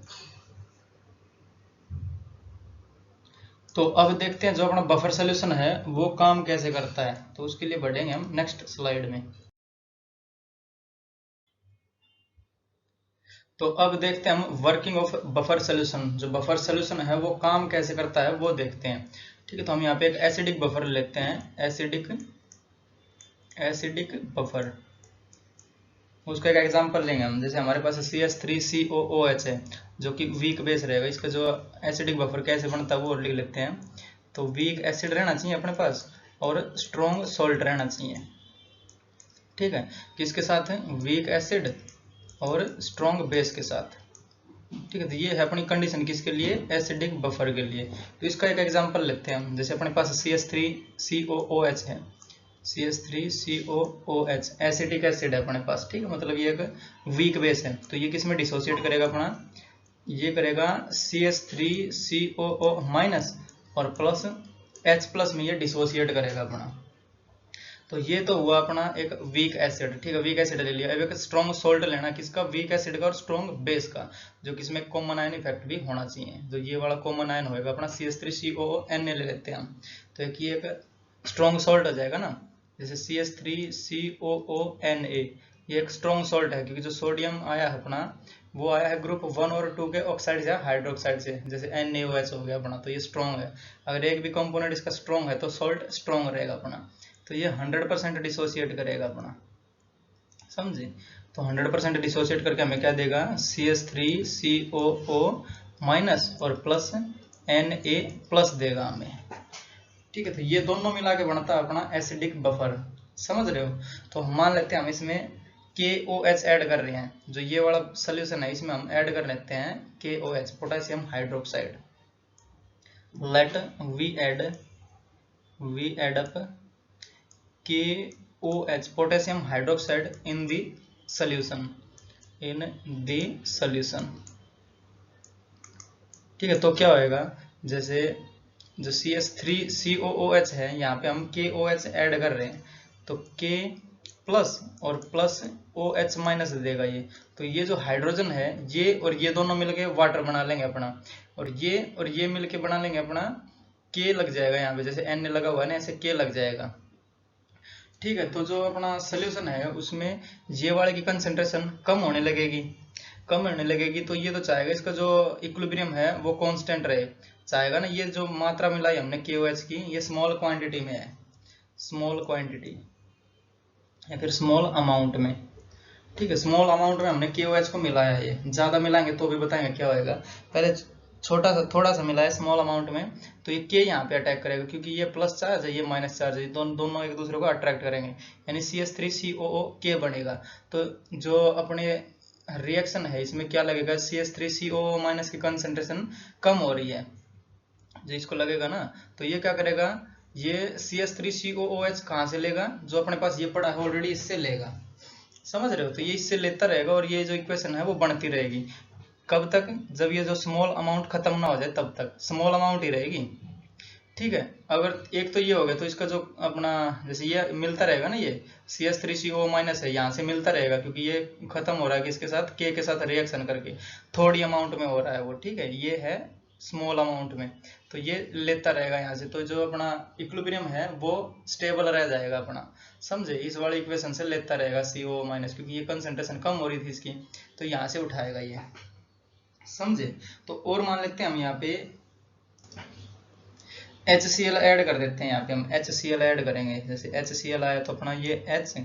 तो अब देखते हैं जो अपना बफर सॉल्यूशन है वो काम कैसे करता है। तो उसके लिए बढ़ेंगे हम नेक्स्ट स्लाइड में। तो अब देखते हैं हम वर्किंग ऑफ बफर सॉल्यूशन। जो बफर सॉल्यूशन है वो काम कैसे करता है वो देखते हैं, ठीक है। तो हम यहाँ पे एक एसिडिक बफर लेते हैं, एसिडिक बफर। उसका एक एग्जांपल लेंगे हम। जैसे हमारे पास CH3COOH है जो कि वीक बेस रहेगा। इसका जो एसिडिक बफर कैसे बनता है वो लिख लेते हैं। तो वीक एसिड रहना चाहिए अपने पास और स्ट्रॉन्ग सॉल्ट रहना चाहिए, ठीक है। किसके साथ है? वीक एसिड और स्ट्रॉन्ग बेस के साथ, ठीक है। तो ये है अपनी कंडीशन किसके लिए? एसिडिक बफर के लिए। तो इसका एक एग्जांपल लेते हैं हम। जैसे अपने पास CH3COOH है, CH3COOH एसिडिक एसिड है अपने पास, ठीक है। मतलब ये एक वीक बेस है। तो ये किस में डिसोसिएट करेगा अपना? ये करेगा CH3COO माइनस और प्लस H+ में ये डिसोसिएट करेगा अपना। तो ये तो हुआ अपना एक वीक एसिड, ठीक है। वीक एसिड ले लिया। अब एक स्ट्रॉन्ग सोल्ट लेना, किसका? वीक एसिड का और स्ट्रॉन्ग बेस का, जो किसमें कॉमन आयन इफेक्ट भी होना चाहिए। जो ये वाला कॉमन आयन होएगा अपना CH3COO Na ले लेते हैं हम। तो एक ये एक स्ट्रॉन्ग सोल्ट हो जाएगा ना। जैसे CH3COO Na ये एक स्ट्रॉन्ग सोल्ट है, क्योंकि जो सोडियम आया है अपना वो आया है ग्रुप 1 और 2 के ऑक्साइड या हाइड्रोक्साइड से। जैसे NaOH हो गया अपना, तो ये स्ट्रॉन्ग है। अगर एक भी कंपोनेंट इसका स्ट्रॉन्ग है तो सोल्ट स्ट्रॉन्ग रहेगा अपना। तो ये 100% डिसोसिएट करेगा अपना, समझे। तो 100% डिसोसिएट करके हमें क्या देगा? CH3COO माइनस और प्लस Na+ देगा हमें, ठीक है। तो ये दोनों मिला के बनता है अपना एसिडिक बफर। समझ रहे हो? तो हम मान लेते हैं हम इसमें KOH ऐड कर रहे हैं। जो ये वाला सोल्यूशन है इसमें हम ऐड कर लेते हैं KOH, potassium hydroxide. Let we add up KOH potassium hydroxide in the solution, ठीक है। तो क्या होएगा? जैसे जो CH3COOH है यहाँ पे हम KOH ऐड कर रहे हैं। तो प्लस और प्लस OH माइनस देगा ये। तो ये जो हाइड्रोजन है ये और ये दोनों मिलके वाटर बना लेंगे अपना, और ये मिलके बना लेंगे अपना K लग जाएगा यहाँ पे, जैसे N लगा हुआ है ना ऐसे K लग जाएगा। ठीक है, तो जो अपना सोल्यूशन है उसमें ये वाले की कंसेंट्रेशन कम होने लगेगी, तो ये तो चाहेगा इसका जो इक्विलिब्रियम है वो कांस्टेंट रहे, चाहेगा ना। ये जो मात्रा मिलाई हमने KOH की ये स्मॉल क्वांटिटी में है, स्मॉल क्वांटिटी या फिर स्मॉल अमाउंट में। ठीक है, स्मॉल अमाउंट में हमने KOH को मिलाया है, ये ज्यादा मिलाएंगे तो भी बताएंगे क्या होएगा। पहले थोड़ा सा मिला है स्मॉल अमाउंट में, तो ये K यहाँ पे अटैक करेगा क्योंकि ये प्लस चार्ज है ये माइनस चार्ज है, दोनों एक दूसरे को अट्रैक्ट करेंगे, यानी CH3COO बनेगा। तो जो अपने रिएक्शन है इसमें क्या लगेगा, CH3COO माइनस की कंसेंट्रेशन कम हो रही है जो इसको लगेगा ना, तो ये क्या करेगा, ये CH3COOH कहाँ से लेगा, जो अपने पास ये पड़ा है ऑलरेडी इससे लेगा, समझ रहे हो। तो ये इससे लेता रहेगा और ये जो इक्वेशन है वो बढ़ती रहेगी। कब तक, जब ये जो स्मॉल अमाउंट खत्म ना हो जाए तब तक स्मॉल अमाउंट ही रहेगी। ठीक है, अगर एक तो ये हो गया, तो इसका जो अपना जैसे ये मिलता रहेगा ना, ये CH3CO माइनस है यहाँ से मिलता रहेगा क्योंकि ये खत्म हो रहा है किसके साथ, K के साथ रिएक्शन करके, थोड़ी अमाउंट में हो रहा है वो। ठीक है, ये है स्मॉल अमाउंट में, तो ये लेता रहेगा यहाँ से, तो जो अपना इक्विलिब्रियम है वो स्टेबल रह जाएगा अपना, समझे। इस वाले इक्वेशन से लेता रहेगा CO माइनस, क्योंकि ये कंसेंट्रेशन कम हो रही थी इसकी, तो यहाँ से उठाएगा ये, समझे। तो और मान लेते हैं हम यहाँ पे HCl ऐड कर देते हैं, यहाँ पे हम HCl ऐड करेंगे। जैसे HCl आया तो अपना ये H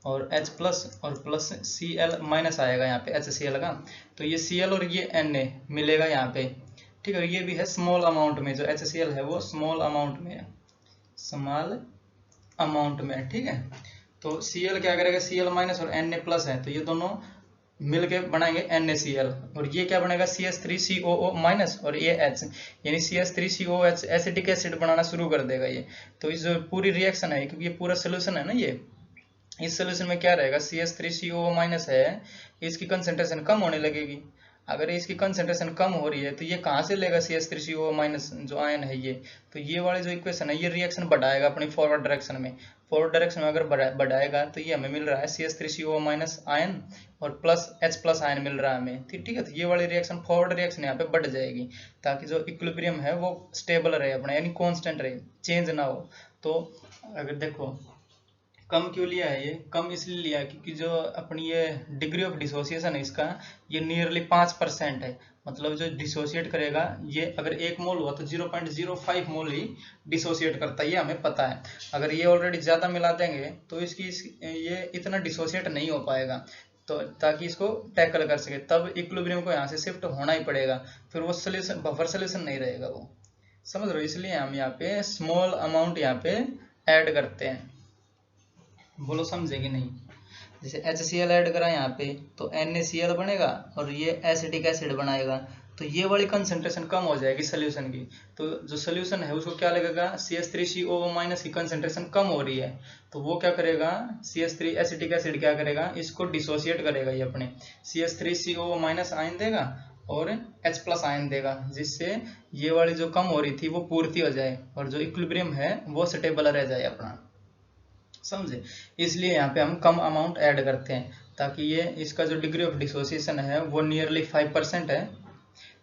और H प्लस और प्लस Cl माइनस आएगा यहाँ पे HCl का, तो ये Cl और ये Na मिलेगा यहाँ पे। ठीक है, ये भी है स्मॉल अमाउंट में, जो HCl है वो स्मॉल अमाउंट में है, स्मॉल अमाउंट में। ठीक है, तो Cl क्या करेगा, Cl माइनस और Na प्लस है, तो ये दोनों मिलके बनाएंगे NaCl, और ये क्या बनेगा CH3COO माइनस और ये H, यानी CH3COOH एसिटिक एसिड बनाना शुरू कर देगा ये। तो इस जो पूरी रिएक्शन है, क्योंकि ये पूरा सोल्यूशन है ना ये, इस सोल्यूशन में क्या रहेगा, CH3COO माइनस है, इसकी कंसेंट्रेशन कम होने लगेगी। अगर इसकी कंसेंट्रेशन कम हो रही है तो ये कहाँ से लेगा CH3CO माइनस जो आयन है ये, तो ये वाले जो इक्वेशन है ये रिएक्शन बढ़ाएगा अपनी फॉरवर्ड डायरेक्शन में। फॉरवर्ड डायरेक्शन में अगर बढ़ाएगा तो ये हमें मिल रहा है CH3CO माइनस आयन और प्लस H प्लस आयन मिल रहा है हमें। ठीक है, तो ये वाली रिएक्शन फॉरवर्ड रिएक्शन यहाँ पे बढ़ जाएगी, ताकि जो इक्विलिब्रियम है वो स्टेबल रहे अपना, यानी कॉन्स्टेंट रहे, चेंज ना हो। तो अगर देखो कम क्यों लिया है, ये कम इसलिए लिया है क्योंकि जो अपनी ये डिग्री ऑफ डिसोसिएशन है इसका ये नियरली 5% है। मतलब जो डिसोसिएट करेगा ये अगर 1 मोल हुआ तो 0.05 मोल ही डिसोसिएट करता है, ये हमें पता है। अगर ये ऑलरेडी ज़्यादा मिला देंगे तो ये इतना डिसोसिएट नहीं हो पाएगा, तो ताकि इसको टैकल कर सके तब इक्विलिब्रियम को यहाँ से शिफ्ट होना ही पड़ेगा, फिर वो सोल्यूशन बफर सोल्यूशन नहीं रहेगा वो, समझ रहे हो। इसलिए हम यहाँ पे स्मॉल अमाउंट यहाँ पे ऐड करते हैं, बोलो समझे कि नहीं। जैसे HCl ऐड करा यहाँ पे तो NaCl बनेगा और ये एसिटिक एसिड बनाएगा, तो ये वाली कंसेंट्रेशन कम हो जाएगी सोल्यूशन की। तो जो सोल्यूशन है उसको क्या लगेगा, CH3COO माइनस की कंसेंट्रेशन कम हो रही है, तो वो क्या करेगा, CH3 एसिटिक एसिड क्या करेगा, इसको डिसोसिएट करेगा, ये अपने CH3COO माइनस आयन देगा और H प्लस आयन देगा, जिससे ये वाली जो कम हो रही थी वो पूर्ति हो जाए और जो इक्विलिब्रियम है वो स्टेबल रह जाए अपना, समझे। इसलिए यहाँ पे हम कम अमाउंट ऐड करते हैं, ताकि ये इसका जो डिग्री ऑफ डिसोसिएशन है वो नियरली 5% है,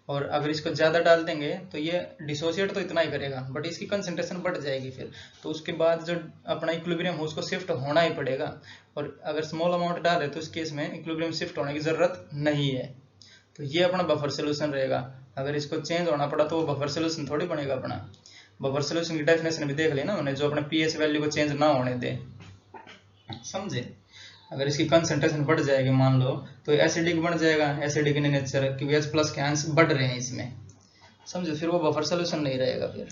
और अगर इसको ज़्यादा डाल देंगे तो ये डिसोसिएट तो इतना ही करेगा बट इसकी कंसेंट्रेशन बढ़ जाएगी फिर, तो उसके बाद जो अपना इक्विलिब्रियम हो उसको शिफ्ट होना ही पड़ेगा। और अगर स्मॉल अमाउंट डाल रहे तो इस केस में इक्विलिब्रियम शिफ्ट होने की ज़रूरत नहीं है, तो ये अपना बफर सोल्यूशन रहेगा। अगर इसको चेंज होना पड़ा तो वो बफर सोल्यूशन थोड़ी बनेगा अपना। बफर सोल्यूशन की डेफिनेशन भी देख लेना मैंने, जो अपने pH वैल्यू को चेंज ना होने दे, समझे। अगर इसकी कंसेंट्रेशन बढ़ जाएगी मान लो तो एसिडिक बन जाएगा, एसिडिक इन नेचर, क्योंकि H प्लस के आयंस बढ़ रहे हैं इसमें, समझे, फिर वो बफर सोल्यूशन नहीं रहेगा फिर।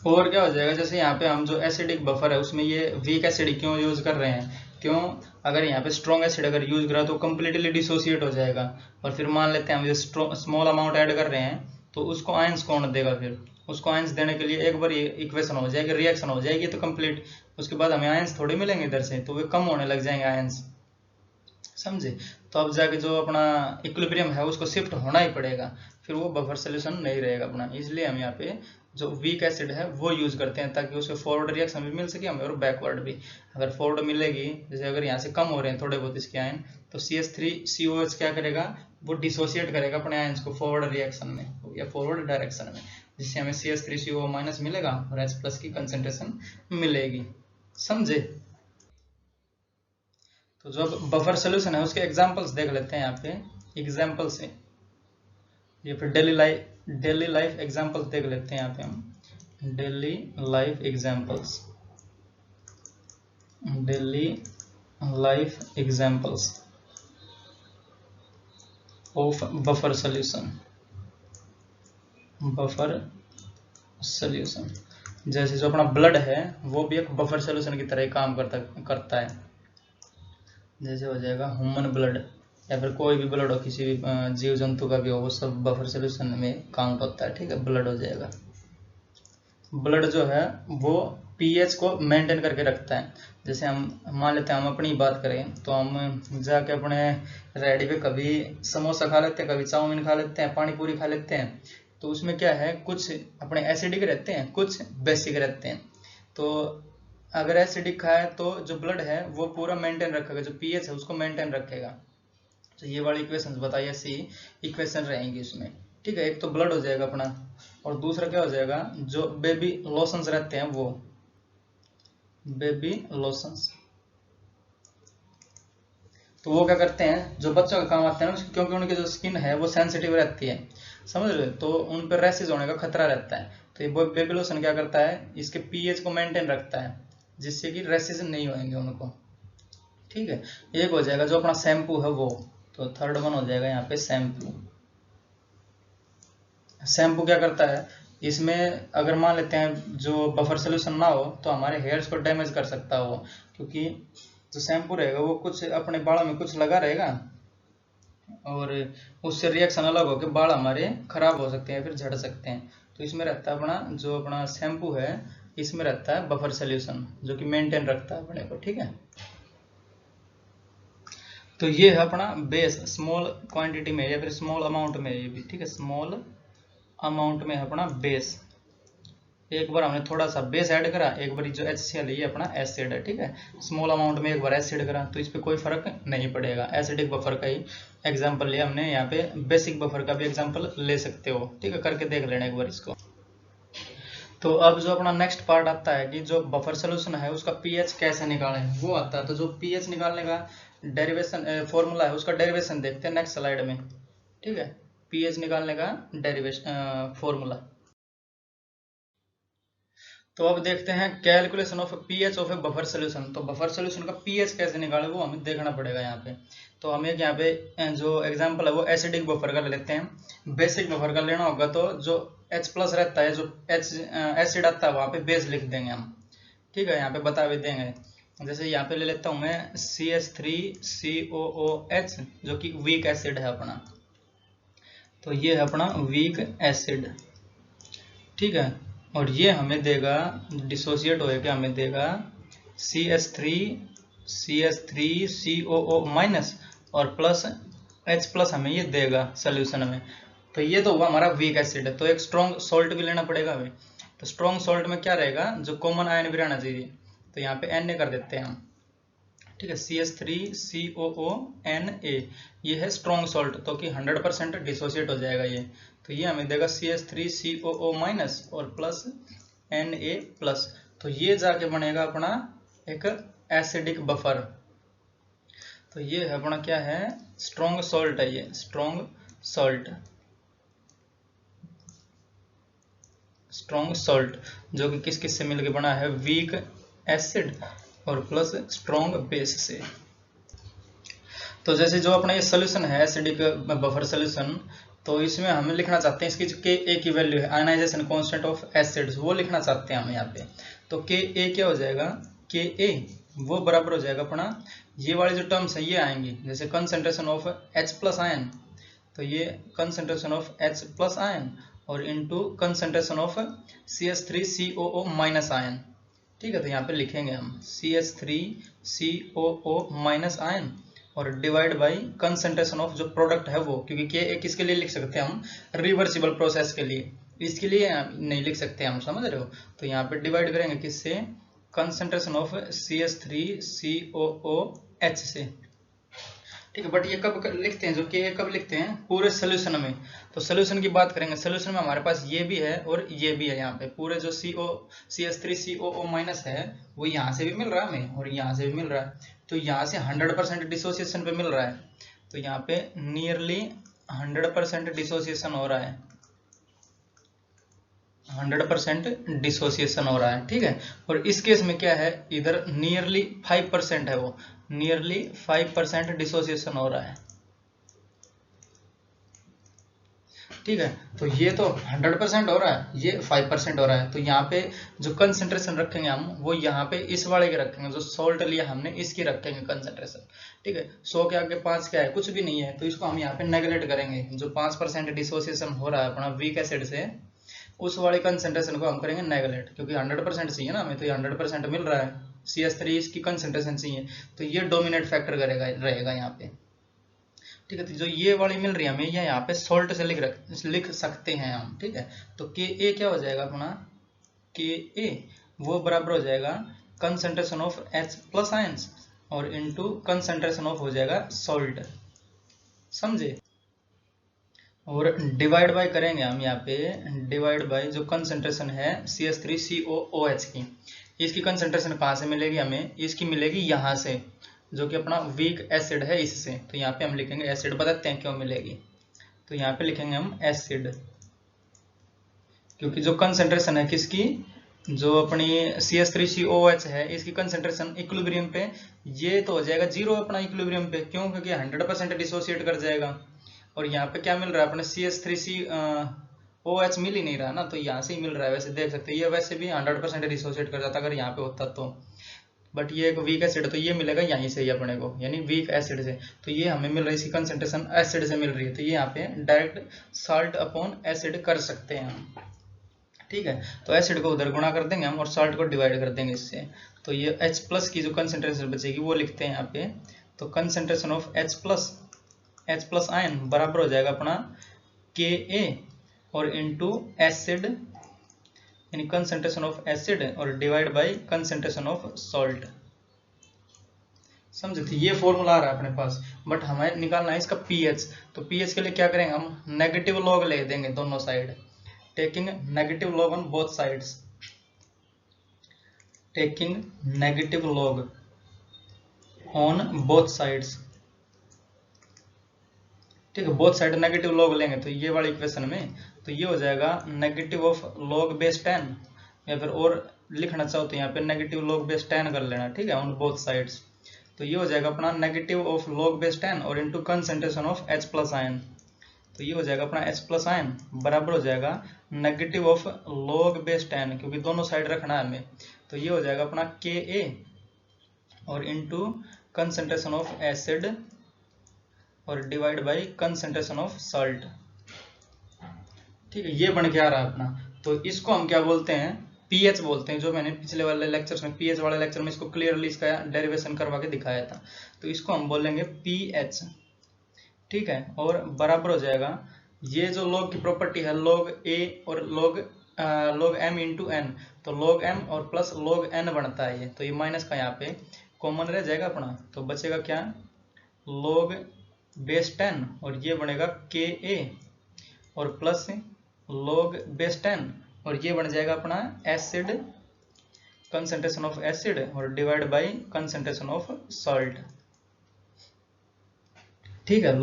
और क्या हो जाएगा, जैसे यहाँ पे हम जो एसिडिक बफर है उसमें ये वीक एसिड क्यों यूज कर रहे हैं, क्यों, अगर यहाँ पे स्ट्रॉन्ग एसिड अगर यूज करा तो कम्प्लीटली डिसोसिएट हो जाएगा, और फिर मान लेते हैं हम जो स्मॉल अमाउंट ऐड कर रहे हैं तो उसको आयंस कौन देगा, फिर उसको आयंस देने के लिए एक बार ये इक्वेशन हो जाएगी, रिएक्शन हो जाएगी तो कंप्लीट, उसके बाद हमें आयंस थोड़ी मिलेंगे इधर से, तो वे कम होने लग जाएंगे आयंस, समझे। तो अब जाके जो अपना इक्विलिब्रियम है उसको शिफ्ट होना ही पड़ेगा, फिर वो बफर सोल्यूशन नहीं रहेगा अपना। इसलिए हम यहाँ पे जो वीक एसिड है वो यूज करते हैं ताकि उसे फॉरवर्ड रिएक्शन भी मिल सके हमें और बैकवर्ड भी। अगर फॉरवर्ड मिलेगी, जैसे अगर यहाँ से कम हो रहे हैं थोड़े बहुत इसके आयन, तो CH3COH क्या करेगा, वो डिसोसिएट करेगा अपने आयन्स को फॉरवर्ड रिएक्शन में या फॉरवर्ड डायरेक्शन में, जिससे हमें CH3CO- मिलेगा और H+ की कंसेंट्रेशन मिलेगी। समझे? तो जो बफर सोल्यूशन है उसके एग्जांपल्स देख लेते हैं यहाँ पे। एग्जांपल से ये फिर डेली लाइफ एग्जांपल्स देख लेते हैं यहाँ पे हम। Daily life examples of buffer solution. जैसे जो अपना ब्लड है वो भी एक बफर सोल्यूशन की तरह ही काम करता है। जैसे हो जाएगा ह्यूमन ब्लड या फिर कोई भी ब्लड हो, किसी भी जीव जंतु का भी हो, वो सब बफर सोल्यूशन में काउंट होता है। ठीक है, ब्लड हो जाएगा। ब्लड जो है वो पीएच को मेंटेन करके रखता है। जैसे हम मान लेते हैं, हम अपनी बात करें तो हम जाके अपने रेडी पे कभी समोसा खा लेते हैं, कभी चाउमीन खा लेते हैं, पानी पूरी खा लेते हैं, तो उसमें क्या है, कुछ अपने एसिडिक रहते हैं, कुछ बेसिक रहते हैं। तो अगर एसिडिक खाए तो जो ब्लड है वो पूरा मेंटेन रखेगा, जो पीएच है उसको मेंटेन रखेगा। तो ये वाली इक्वेशन बताइए, ऐसी इक्वेशन रहेंगी उसमें। ठीक है, एक तो ब्लड हो जाएगा अपना, और दूसरा क्या हो जाएगा, जो बेबी लोशंस रहते हैं वो बेबी लोशंस। तो वो क्या करते हैं, जो बच्चों का काम आते हैं ना, क्योंकि उनकी जो स्किन है वो सेंसिटिव रहती है, समझ रहे हो, तो उन पर रैशेज होने का खतरा रहता है। तो ये बेबी लोशन क्या करता है, इसके पीएच को मेंटेन रखता है, जिससे कि रैशेज नहीं होंगे उनको। ठीक है, एक हो जाएगा जो अपना शैम्पू है वो। तो थर्ड वन हो जाएगा यहाँ पे शैम्पू। शैम्पू क्या करता है, इसमें अगर मान लेते हैं जो बफर सोल्यूशन ना हो तो हमारे हेयर्स को डैमेज कर सकता है वो, क्योंकि जो शैम्पू रहेगा वो कुछ अपने बालों में कुछ लगा रहेगा और उससे रिएक्शन अलग होकर बाल हमारे खराब हो सकते हैं, फिर झड़ सकते हैं। तो इसमें रहता है अपना जो अपना शैम्पू है, इसमें रहता है बफर सोल्यूशन जो कि मेंटेन रखता है अपने को। ठीक है, तो ये है अपना बेस, स्मॉल क्वांटिटी में या फिर स्मॉल अमाउंट में ये भी। ठीक है, स्मॉल अमाउंट में है अपना बेस। एक बार हमने थोड़ा सा बेस ऐड करा, एक बार जो HCl है ये अपना एसिड है। ठीक है, स्मॉल अमाउंट में एक बार एसिड करा तो इस पे कोई फर्क नहीं पड़ेगा। एसिडिक बफर का ही एग्जांपल लिया हमने, यहाँ पे बेसिक बफर का भी एग्जांपल ले सकते हो। ठीक है, करके देख लेना एक बार इसको। तो अब जो अपना नेक्स्ट पार्ट आता है कि जो बफर सोल्यूशन है उसका पीएच कैसे निकालें, वो आता है। तो जो पीएच निकालने का डेरिवेशन फॉर्मूला है उसका डेरिवेशन देखते हैं नेक्स्ट स्लाइड में। ठीक है, पीएच निकालने का डेरिवेशन फॉर्मूला। तो अब देखते हैं calculation of pH of a buffer solution. तो बफर सोल्यूशन का पीएच कैसे निकाले वो हमें देखना पड़ेगा यहाँ पे। तो हमें यहाँ पे जो एग्जांपल है वो एसिडिक बफर का ले लेते हैं। बेसिक बफर का लेना होगा तो जो H+ रहता है, जो एसिड आता है वहाँ पे बेस लिख देंगे हम। ठीक है, यहाँ पे बता भी देंगे। जैसे यहाँ पे ले लेता हूँ मैं CH3COOH जो कि वीक एसिड है अपना। तो ये है अपना वीक एसिड। ठीक है, और ये हमें देगा डिसोसिएट होए के हमें देगा CH3COO- और प्लस H+ हमें ये देगा सोल्यूशन में। तो ये तो हुआ हमारा वीक एसिड है। तो एक स्ट्रॉन्ग सॉल्ट भी लेना पड़ेगा हमें। तो स्ट्रॉन्ग सॉल्ट में क्या रहेगा, जो कॉमन आयन भी रहना चाहिए। तो यहाँ पे Na कर देते हैं हम। ठीक है, CH3COONA ये है स्ट्रॉन्ग सॉल्ट, तो कि 100% डिसोसिएट हो जाएगा ये। तो ये हमें देगा CH3COO- और प्लस Na+। तो ये जाके बनेगा अपना एक एसिडिक बफर। तो ये है अपना क्या है, स्ट्रॉन्ग सॉल्ट है, ये स्ट्रॉन्ग सॉल्ट जो कि किस किस से मिलकर बना है, वीक एसिड और प्लस स्ट्रॉन्ग बेस से। तो जैसे जो अपना ये सोल्यूशन है एसिडिक बफर सोल्यूशन, तो इसमें हम लिखना चाहते हैं इसकी जो Ka की वैल्यू है, आयनाइजेशन कांस्टेंट ऑफ एसिड्स, वो लिखना चाहते हैं हम यहाँ पे। तो Ka क्या हो जाएगा, Ka वो बराबर हो जाएगा अपना, ये वाली जो टर्म्स है ये आएंगी, जैसे कंसेंट्रेशन ऑफ H+ आयन, तो ये कंसेंट्रेशन ऑफ H+ आयन और into concentration of CH3COO- ion. ठीक है, तो यहाँ पे लिखेंगे हम CH3COO- आयन और डिवाइड बाई कंसंट्रेशन ऑफ जो प्रोडक्ट है वो, क्योंकि के किसके लिए लिख सकते हैं हम, रिवर्सिबल प्रोसेस के लिए, इसके लिए नहीं लिख सकते हम, समझ रहे हो। तो यहाँ पे डिवाइड करेंगे किससे, कंसंट्रेशन ऑफ CH3COOH से, ठीक है। बट ये कब लिखते हैं, जो के कब लिखते हैं, पूरे सोल्यूशन में। तो सोल्यूशन की बात करेंगे, सोल्यूशन में हमारे पास ये भी है और ये भी है, यहाँ पे पूरे जो CH3COO- है वो यहाँ से भी मिल रहा है हमें और यहाँ से भी मिल रहा है, तो यहाँ से 100% डिसोसिएशन पे मिल रहा है, तो यहाँ पे नियरली 100% डिसोसिएशन हो रहा है, 100% डिसोसिएशन हो रहा है, ठीक है। और इस केस में क्या है, इधर नियरली 5% है, वो नियरली 5% डिसोसिएशन हो रहा है, ठीक है। तो ये तो 100% हो रहा है, ये 5% हो रहा है, तो यहाँ पे जो कंसंट्रेशन रखेंगे हम वो यहाँ पे इस वाले के रखेंगे, जो सोल्ट लिया हमने इसकी रखेंगे कंसंट्रेशन, ठीक है। 100 के आगे 5 क्या है, कुछ भी नहीं है, तो इसको हम यहाँ पे नेगलेक्ट करेंगे, जो 5% डिसोसिएशन हो रहा है अपना वीक एसिड से, उस वाले कंसंट्रेशन को हम करेंगे नेगलेक्ट, क्योंकि 100% चाहिए ना हमें, तो ये 100% मिल रहा है, CH3 इसकी कंसंट्रेशन चाहिए, तो ये डोमिनेट फैक्टर करेगा, रहेगा यहाँ पे, ठीक है। तो जो ये वाली मिल रही है हमें, ये यहाँ पे सोल्ट से लिख सकते हैं हम, ठीक है। तो Ka क्या हो जाएगा अपना, Ka वो बराबर हो जाएगा कंसंट्रेशन ऑफ H+ आयंस और इनटू कंसंट्रेशन ऑफ हो जाएगा सॉल्ट, समझे। और डिवाइड बाय करेंगे हम यहाँ पे, डिवाइड बाय जो कंसंट्रेशन है CH3COOH की, इसकी कंसंट्रेशन कहाँ से मिलेगी हमें, इसकी मिलेगी यहाँ से, जो कि अपना वीक एसिड है इससे, तो यहाँ पे हम लिखेंगे एसिड, बताते हैं क्यों मिलेगी, तो यहाँ पे लिखेंगे हम एसिड, क्योंकि जो कंसंट्रेशन है किसकी, जो अपनी CH3COOH है इसकी कंसंट्रेशन इक्विलिब्रियम पे, ये तो हो जाएगा जीरो अपना इक्विलिब्रियम पे, क्यों, क्योंकि 100% डिसोसिएट कर जाएगा, और यहाँ पे क्या मिल रहा है अपने CH3COH मिल ही नहीं रहा ना, तो यहाँ से ही मिल रहा है, वैसे देख सकते हैं, ये वैसे भी 100% डिसोसिएट कर जाता अगर यहाँ पे होता तो, बट ये एक वीक एसिड, तो ये मिलेगा यहीं से ही अपने को, यानी वीक एसिड से, तो ये हमें मिल रहा है, इसकी कंसंट्रेशन एसिड से मिल रही है, तो ये यहाँ पे डायरेक्ट साल्ट अपॉन एसिड कर सकते हैं हम, ठीक है। तो एसिड को उधर गुणा कर देंगे हम और साल्ट को डिवाइड कर देंगे इससे, तो ये H+ की जो कंसंट्रेशन बचेगी वो लिखते हैं यहाँ पे, तो कंसंट्रेशन ऑफ H+ आयन बराबर हो जाएगा अपना Ka और इनटू एसिड, यानी कंसंट्रेशन ऑफ एसिड और divide by concentration of salt, समझे। तो ये फॉर्मूला आ रहा है अपने पास, बट हमें निकालना है इसका pH, तो pH के लिए क्या करेंगे हम, नेगेटिव लॉग ले देंगे दोनों side, taking negative log on both sides, taking negative log on both sides, ठीक है। बोथ साइड नेगेटिव लॉग लेंगे, तो ये वाली इक्वेशन में तो ये हो जाएगा नेगेटिव ऑफ log बेस 10, या फिर और लिखना चाहो तो यहाँ पे नेगेटिव log बेस 10 कर लेना, ठीक है, ऑन बोथ साइड्स, तो ये हो जाएगा अपना नेगेटिव ऑफ log बेस 10 और into concentration of H+ ion, तो ये हो जाएगा अपना H+ आयन बराबर हो जाएगा नेगेटिव ऑफ log बेस 10, क्योंकि दोनों साइड रखना है हमें, तो ये हो जाएगा अपना Ka और इनटू कंसंट्रेशन ऑफ एसिड और divide by concentration of salt, ठीक है। ये बन के आ रहा है अपना, तो इसको हम क्या बोलते हैं, pH बोलते हैं, जो मैंने पिछले वाले लेक्चर्स में, pH वाले लेक्चर में इसको क्लियरली इसका डेरिवेशन करवा के दिखाया था, तो इसको हम बोलेंगे pH, ठीक है। और बराबर हो जाएगा, ये जो log की प्रॉपर्टी है log A और log m इंटू n, तो log m और प्लस log n बनता है ये, तो ये माइनस का यहाँ पे कॉमन रह जाएगा अपना, तो बचेगा क्या, log बेस 10 और ये बनेगा Ka और प्लस log बेस 10 और ये बन जाएगा अपना एसिड, कंसंट्रेशन ऑफ एसिड और divide by concentration of salt, ठीक है।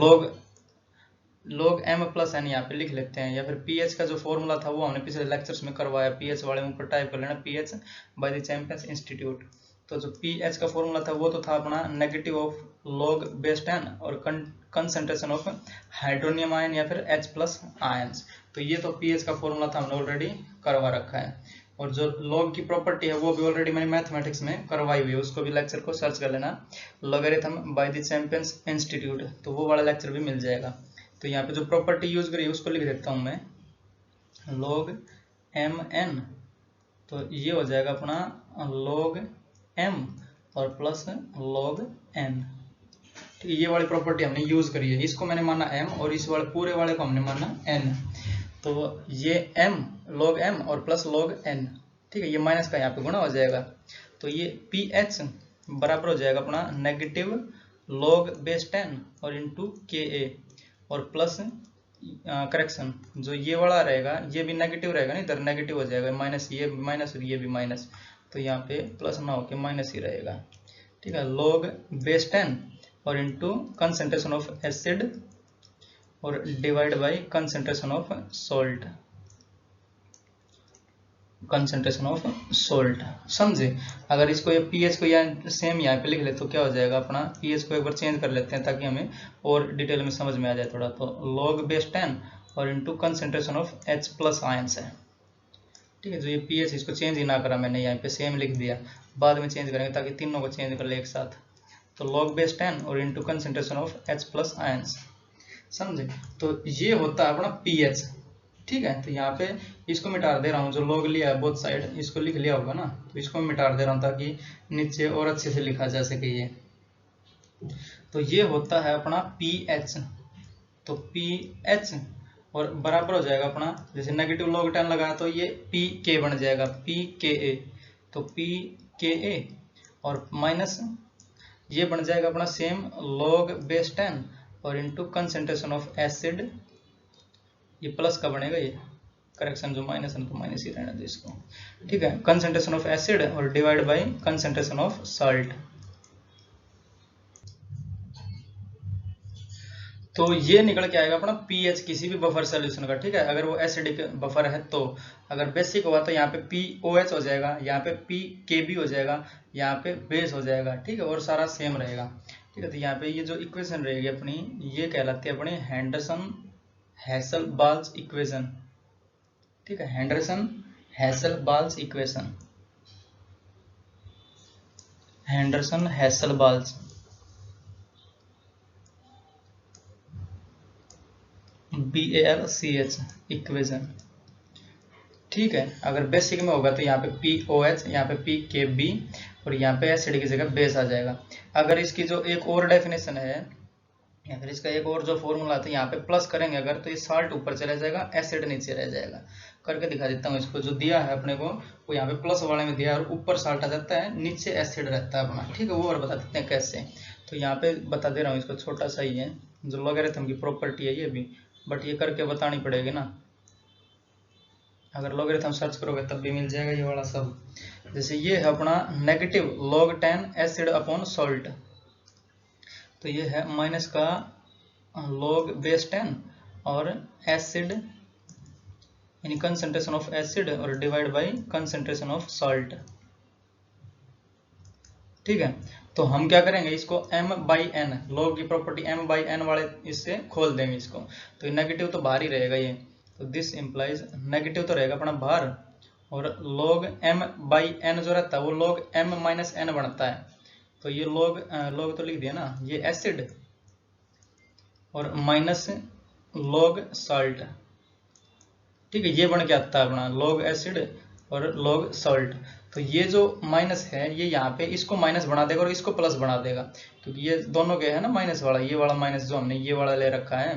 log m+n यहाँ पे लिख लेते हैं, या फिर pH का जो फॉर्मूला था वो हमने पिछले लेक्चर्स में करवाया, pH वाले में ऊपर टाइप कर लेना pH by the champions institute, तो जो pH का फॉर्मूला था वो तो था अपना नेगेटिव ऑफ log बेस 10 और कंसंट्रेशन ऑफ हाइड्रोनियम आयन या फिर H+ आयंस, तो ये तो pH का फॉर्मूला था हमने ऑलरेडी करवा रखा है, और जो log की प्रॉपर्टी है वो भी ऑलरेडी मैंने मैथमेटिक्स में करवाई हुई है, उसको भी लेक्चर को सर्च कर लेना, logarithm by the champions institute, तो वो वाला लेक्चर भी मिल जाएगा। तो यहाँ पे जो प्रॉपर्टी यूज करी है उसको लिख देता हूँ मैं, log mn, तो ये हो जाएगा अपना log m और प्लस log n, ठीक है, ये वाली प्रॉपर्टी हमने यूज करी है, इसको मैंने माना m और इस वाले पूरे वाले को हमने माना n। तो ये m log m और प्लस log n, ठीक है, ये माइनस का यहाँ पे गुणा हो जाएगा। तो ये ph बराबर हो जाएगा अपना नेगेटिव log बेस 10 और इंटू ka और प्लस करेक्शन जो ये वाला रहेगा ये भी नेगेटिव रहेगा, नहीं इधर नेगेटिव हो जाएगा, माइनस ये भी माइनस और ये भी माइनस, तो यहाँ पे प्लस ना होके माइनस ही रहेगा। ठीक है, log बेस 10 और इंटू कंसंट्रेशन ऑफ एसिड और divide by concentration of salt, concentration of salt. समझे? अगर इसको ये पीएच को या सेम यहाँ पे लिख ले तो क्या हो जाएगा अपना, पीएच को एक बार चेंज कर लेते हैं ताकि हमें और डिटेल में समझ में आ जाए थोड़ा। तो log बेस 10 और into concentration of H plus ions है। ठीक है, जो ये पीएच इसको चेंज ही ना करा मैंने, यहाँ पे सेम लिख दिया, बाद में चेंज करेंगे ताकि तीनों को चेंज कर ले एक साथ। तो log बेस 10 और into concentration of H plus ions. समझे? तो ये होता है अपना पीएच। ठीक है, तो यहाँ पे इसको मिटा दे रहा हूँ, जो log लिया है बोथ साइड इसको लिख लिया होगा ना, तो इसको मिटा दे रहा हूँ ताकि नीचे और अच्छे से लिखा जा सके ये। तो ये होता है अपना पीएच। तो पीएच और बराबर हो जाएगा अपना, जैसे नेगेटिव log 10 लगाया तो ये पी के बन जाएगा, पी के ए। तो पी के ए और माइनस ये बन जाएगा अपना सेम log बेस 10 और इंटू कंसंट्रेशन ऑफ एसिड, ये प्लस का बनेगा, ये करेक्शन जो माइनस है तो माइनस ही रहने दो इसको। ठीक है, कंसंट्रेशन ऑफ एसिड और divide by concentration of salt. तो ये निकल के आएगा अपना पीएच किसी भी बफर सॉल्यूशन का। ठीक है, अगर वो एसिडिक बफर है तो, अगर बेसिक हुआ तो यहाँ पे पीओएच हो जाएगा, यहाँ पे पीकेबी हो जाएगा, यहाँ पे बेस हो जाएगा। ठीक है, और सारा सेम रहेगा। ठीक है, तो यहाँ पे ये जो इक्वेशन रहेगी अपनी, ये कहलाती है अपनी हेंडरसन हैसल-बाल्च इक्वेशन। ठीक है, Henderson Hasselbalch equation, Henderson Hasselbalch BALCH equation. ठीक है, अगर बेसिक में होगा तो यहाँ पे POH, यहाँ पे PKB और यहाँ पे एसिड की जगह बेस आ जाएगा। अगर इसकी जो एक और डेफिनेशन है या फिर इसका एक और जो फॉर्मूला था, यहाँ पे प्लस करेंगे अगर तो ये साल्ट ऊपर चला जाएगा, एसिड नीचे रह जाएगा। करके दिखा देता हूँ इसको, जो दिया है अपने को वो यहाँ पे प्लस वाले में दिया है और ऊपर साल्ट आ जाता है, नीचे एसिड रहता है अपना। ठीक है, वो और बता देते हैं कैसे। तो यहाँ पे बता दे रहा हूँ इसको, छोटा सा ही है, जो लॉगरिथम की प्रॉपर्टी है ये भी, बट ये करके बतानी पड़ेगी ना। अगर लॉगरिथम सर्च करोगे तब भी मिल जाएगा ये वाला सब। जैसे ये है अपना negative log 10 acid upon salt, तो ये है माइनस का log बेस 10 और एसिड यानी कंसंट्रेशन ऑफ एसिड और divide by concentration of salt. ठीक है, तो हम क्या करेंगे इसको m/n, log की प्रॉपर्टी m/n वाले इससे खोल देंगे इसको। तो ये नेगेटिव तो बाहर ही रहेगा ये, तो दिस इंप्लाइज नेगेटिव तो रहेगा अपना बाहर, और log m/n जो रहता है वो log m-n बनता है। तो ये log तो लिख दिया ना, ये एसिड और माइनस log सॉल्ट। ठीक है, ये बन के आता है अपना log एसिड और log सॉल्ट। तो ये जो माइनस है ये यहाँ पे इसको माइनस बना देगा और इसको प्लस बना देगा, क्योंकि ये दोनों के है ना माइनस वाला, ये वाला माइनस जो हमने ये वाला ले रखा है,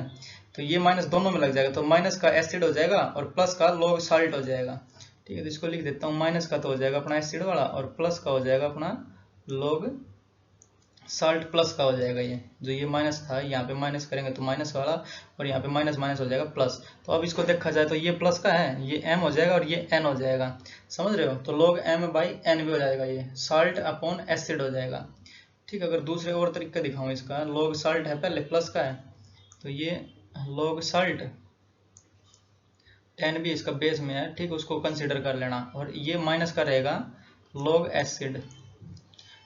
तो ये माइनस दोनों में लग जाएगा। तो माइनस का एसिड हो जाएगा और प्लस का log सॉल्ट हो जाएगा। ठीक है, तो इसको लिख देता हूँ, माइनस का तो हो जाएगा अपना एसिड वाला और प्लस का हो जाएगा अपना log सॉल्ट प्लस का हो जाएगा। ये जो ये माइनस था यहाँ पे माइनस करेंगे तो माइनस वाला, और यहाँ पे माइनस माइनस हो जाएगा प्लस। तो अब इसको देखा जाए तो ये प्लस का है, ये m हो जाएगा और ये n हो जाएगा। समझ रहे हो? तो log m/n भी हो जाएगा, ये सॉल्ट अपॉन एसिड हो जाएगा। ठीक है, अगर दूसरे और तरीके दिखाऊं इसका, log सॉल्ट है पहले प्लस का है, तो ये log सॉल्ट 10 भी इसका बेस में है। ठीक है, उसको कंसिडर कर लेना, और ये माइनस का रहेगा log acid,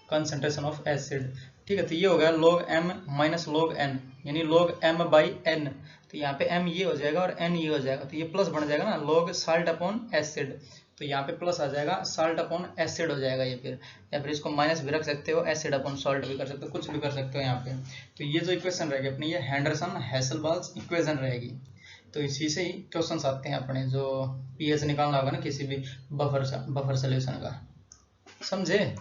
concentration of acid. ठीक है, तो ये हो गया log m minus log n यानी log m/n। तो यहाँ पे m ये हो जाएगा और n ये हो जाएगा, तो ये प्लस बन जाएगा ना, log सॉल्ट अपॉन एसिड। तो यहाँ पे प्लस आ जाएगा, सॉल्ट अपॉन एसिड हो जाएगा ये फिर, या फिर इसको माइनस भी रख सकते हो, एसिड अपॉन सॉल्ट भी कर सकते हो, कुछ भी कर सकते हो यहाँ पे। तो ये जो इक्वेशन रहेगी अपनी, ये हेंडरसन हैसल-बाल्च इक्वेशन रहेगी। तो इसी से ही क्वेश्चन आते हैं अपने, जो पीएच निकालना होगा ना किसी भी बफर सोल्यूशन का। समझे?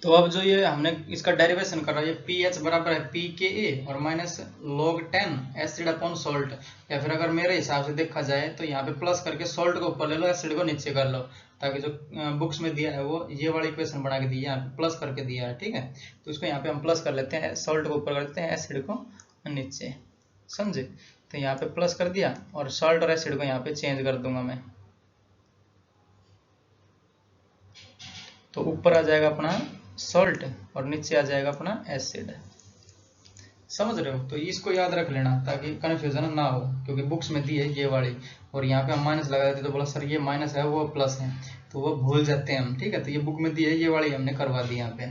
तो अब जो ये हमने इसका डेरिवेशन करा, ये पी एच बराबर है पी के ए और minus log 10 acid upon salt, या फिर अगर मेरे हिसाब से देखा जाए तो यहाँ पे प्लस करके सॉल्ट को ऊपर ले लो, एसिड को नीचे कर लो, ताकि जो बुक्स में दिया है वो ये वाला इक्वेशन बना के दिया है, यहाँ पे प्लस करके दिया है, ठीक है। तो इसको यहाँ पे हम प्लस कर लेते हैं, सॉल्ट को ऊपर कर लेते हैं, एसिड को नीचे, समझे। तो यहाँ पे प्लस कर दिया और सॉल्ट और एसिड को यहाँ पे चेंज कर दूंगा मैं, तो ऊपर आ जाएगा अपना सॉल्ट और नीचे आ जाएगा अपना एसिड, समझ रहे हो। तो इसको याद रख लेना ताकि कंफ्यूजन ना हो, क्योंकि बुक्स में दी है ये वाली और यहाँ पे हम माइनस लगा देते तो बोला सर ये माइनस है वो प्लस है, तो वो भूल जाते हैं हम, ठीक है। तो ये बुक में दी है ये वाली हमने करवा दी यहाँ पे।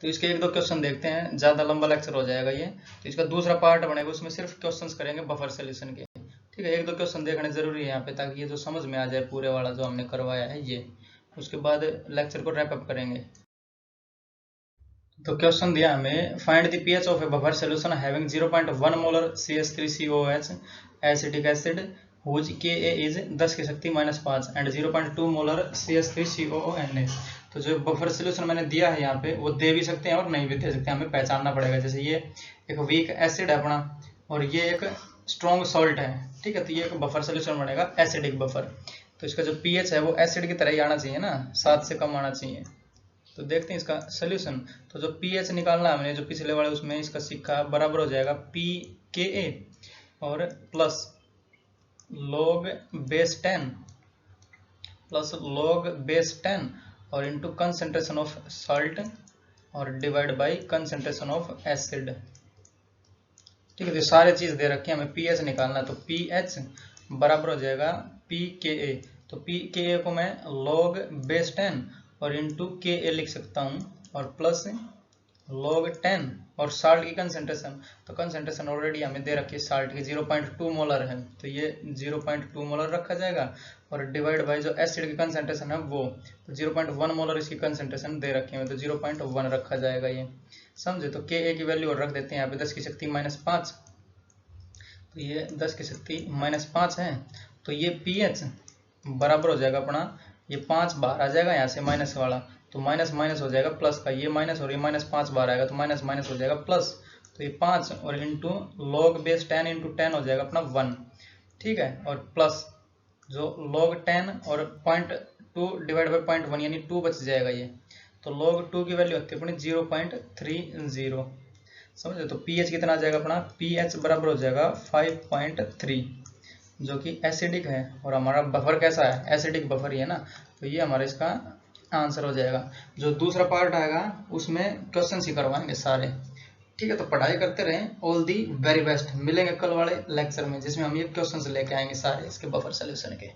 तो इसके एक दो क्वेश्चन देखते हैं, ज्यादा लंबा लेक्चर हो जाएगा ये, तो इसका दूसरा पार्ट बनेगा, उसमें सिर्फ क्वेश्चन करेंगे बफर सोल्यूशन के, ठीक है। एक दो क्वेश्चन देखने जरूरी है यहाँ पे, ताकि ये जो समझ में आ जाए पूरे वाला जो हमने करवाया है ये, उसके बाद लेक्चर को रैप अप करेंगे। तो क्वेश्चन दिया हमें, find the pH of a buffer solution having 0.1 molar CH3COOH acetic acid whose Ka is 10 की शक्ति -5 एंड 0.2 मोलर CH3COONA। तो जो बफर सॉल्यूशन मैंने दिया है यहाँ पे वो दे भी सकते हैं और नहीं भी दे सकते हैं, हमें पहचानना पड़ेगा। जैसे ये एक वीक एसिड है अपना और ये एक स्ट्रॉन्ग सॉल्ट है, ठीक है। तो ये एक बफर सॉल्यूशन बनेगा एसिडिक बफर, तो इसका जो पीएच है वो एसिड की तरह ही आना चाहिए ना, 7 से कम आना चाहिए। तो देखते हैं इसका सोल्यूशन। तो जो पीएच निकालना है हमने जो पिछले वाले उसमें इसका सीखा, बराबर हो जाएगा PKA और plus log base 10 plus log base 10 और इनटू कंसंट्रेशन ऑफ सॉल्ट और divide by concentration of acid, ठीक है। तो सारे चीज दे रखे हैं, हमें पीएच निकालना है, तो पीएच बराबर हो जाएगा PKA। तो PKA को मैं log बेस 10 और इंटू Ka लिख सकता हूँ और प्लस log 10 और साल्ट की कंसंट्रेशन, तो कंसंट्रेशन ऑलरेडी हमें दे रखी है साल्ट की 0.2 मोलर है, तो ये 0.2 मोलर रखा जाएगा और डिवाइड बाय जो एसिड की कंसंट्रेशन है वो, तो 0.1 मोलर इसकी कंसंट्रेशन दे रखी है, तो 0.1 रखा जाएगा ये, समझे। तो Ka की वैल्यू और रख देते हैं यहाँ पे 10 की शक्ति -5, तो ये 10 की शक्ति -5 है। तो ये pH बराबर हो जाएगा अपना, ये 5 बाहर आ जाएगा यहाँ से माइनस वाला, तो माइनस माइनस हो जाएगा प्लस का, ये माइनस और ये -5 बाहर आएगा तो माइनस माइनस हो जाएगा प्लस, तो ये 5 और इंटू log बेस 10 इंटू 10 हो जाएगा अपना 1, ठीक है। और प्लस जो log 10 और 0.2 डिवाइड बाई 0.1 यानी 2 बच जाएगा ये, तो log 2 की वैल्यू होती है अपनी 0.30, समझे। तो pH कितना आ जाएगा अपना, pH बराबर हो जाएगा 5.3, जो कि एसिडिक है और हमारा बफर कैसा है, एसिडिक बफर ही है ना, तो ये हमारा इसका आंसर हो जाएगा। जो दूसरा पार्ट आएगा उसमें क्वेश्चन ही करवाएंगे सारे, ठीक है। तो पढ़ाई करते रहें, ऑल दी वेरी बेस्ट। मिलेंगे कल वाले लेक्चर में जिसमें हम ये क्वेश्चन लेके आएंगे सारे इसके बफर सोल्यूशन के।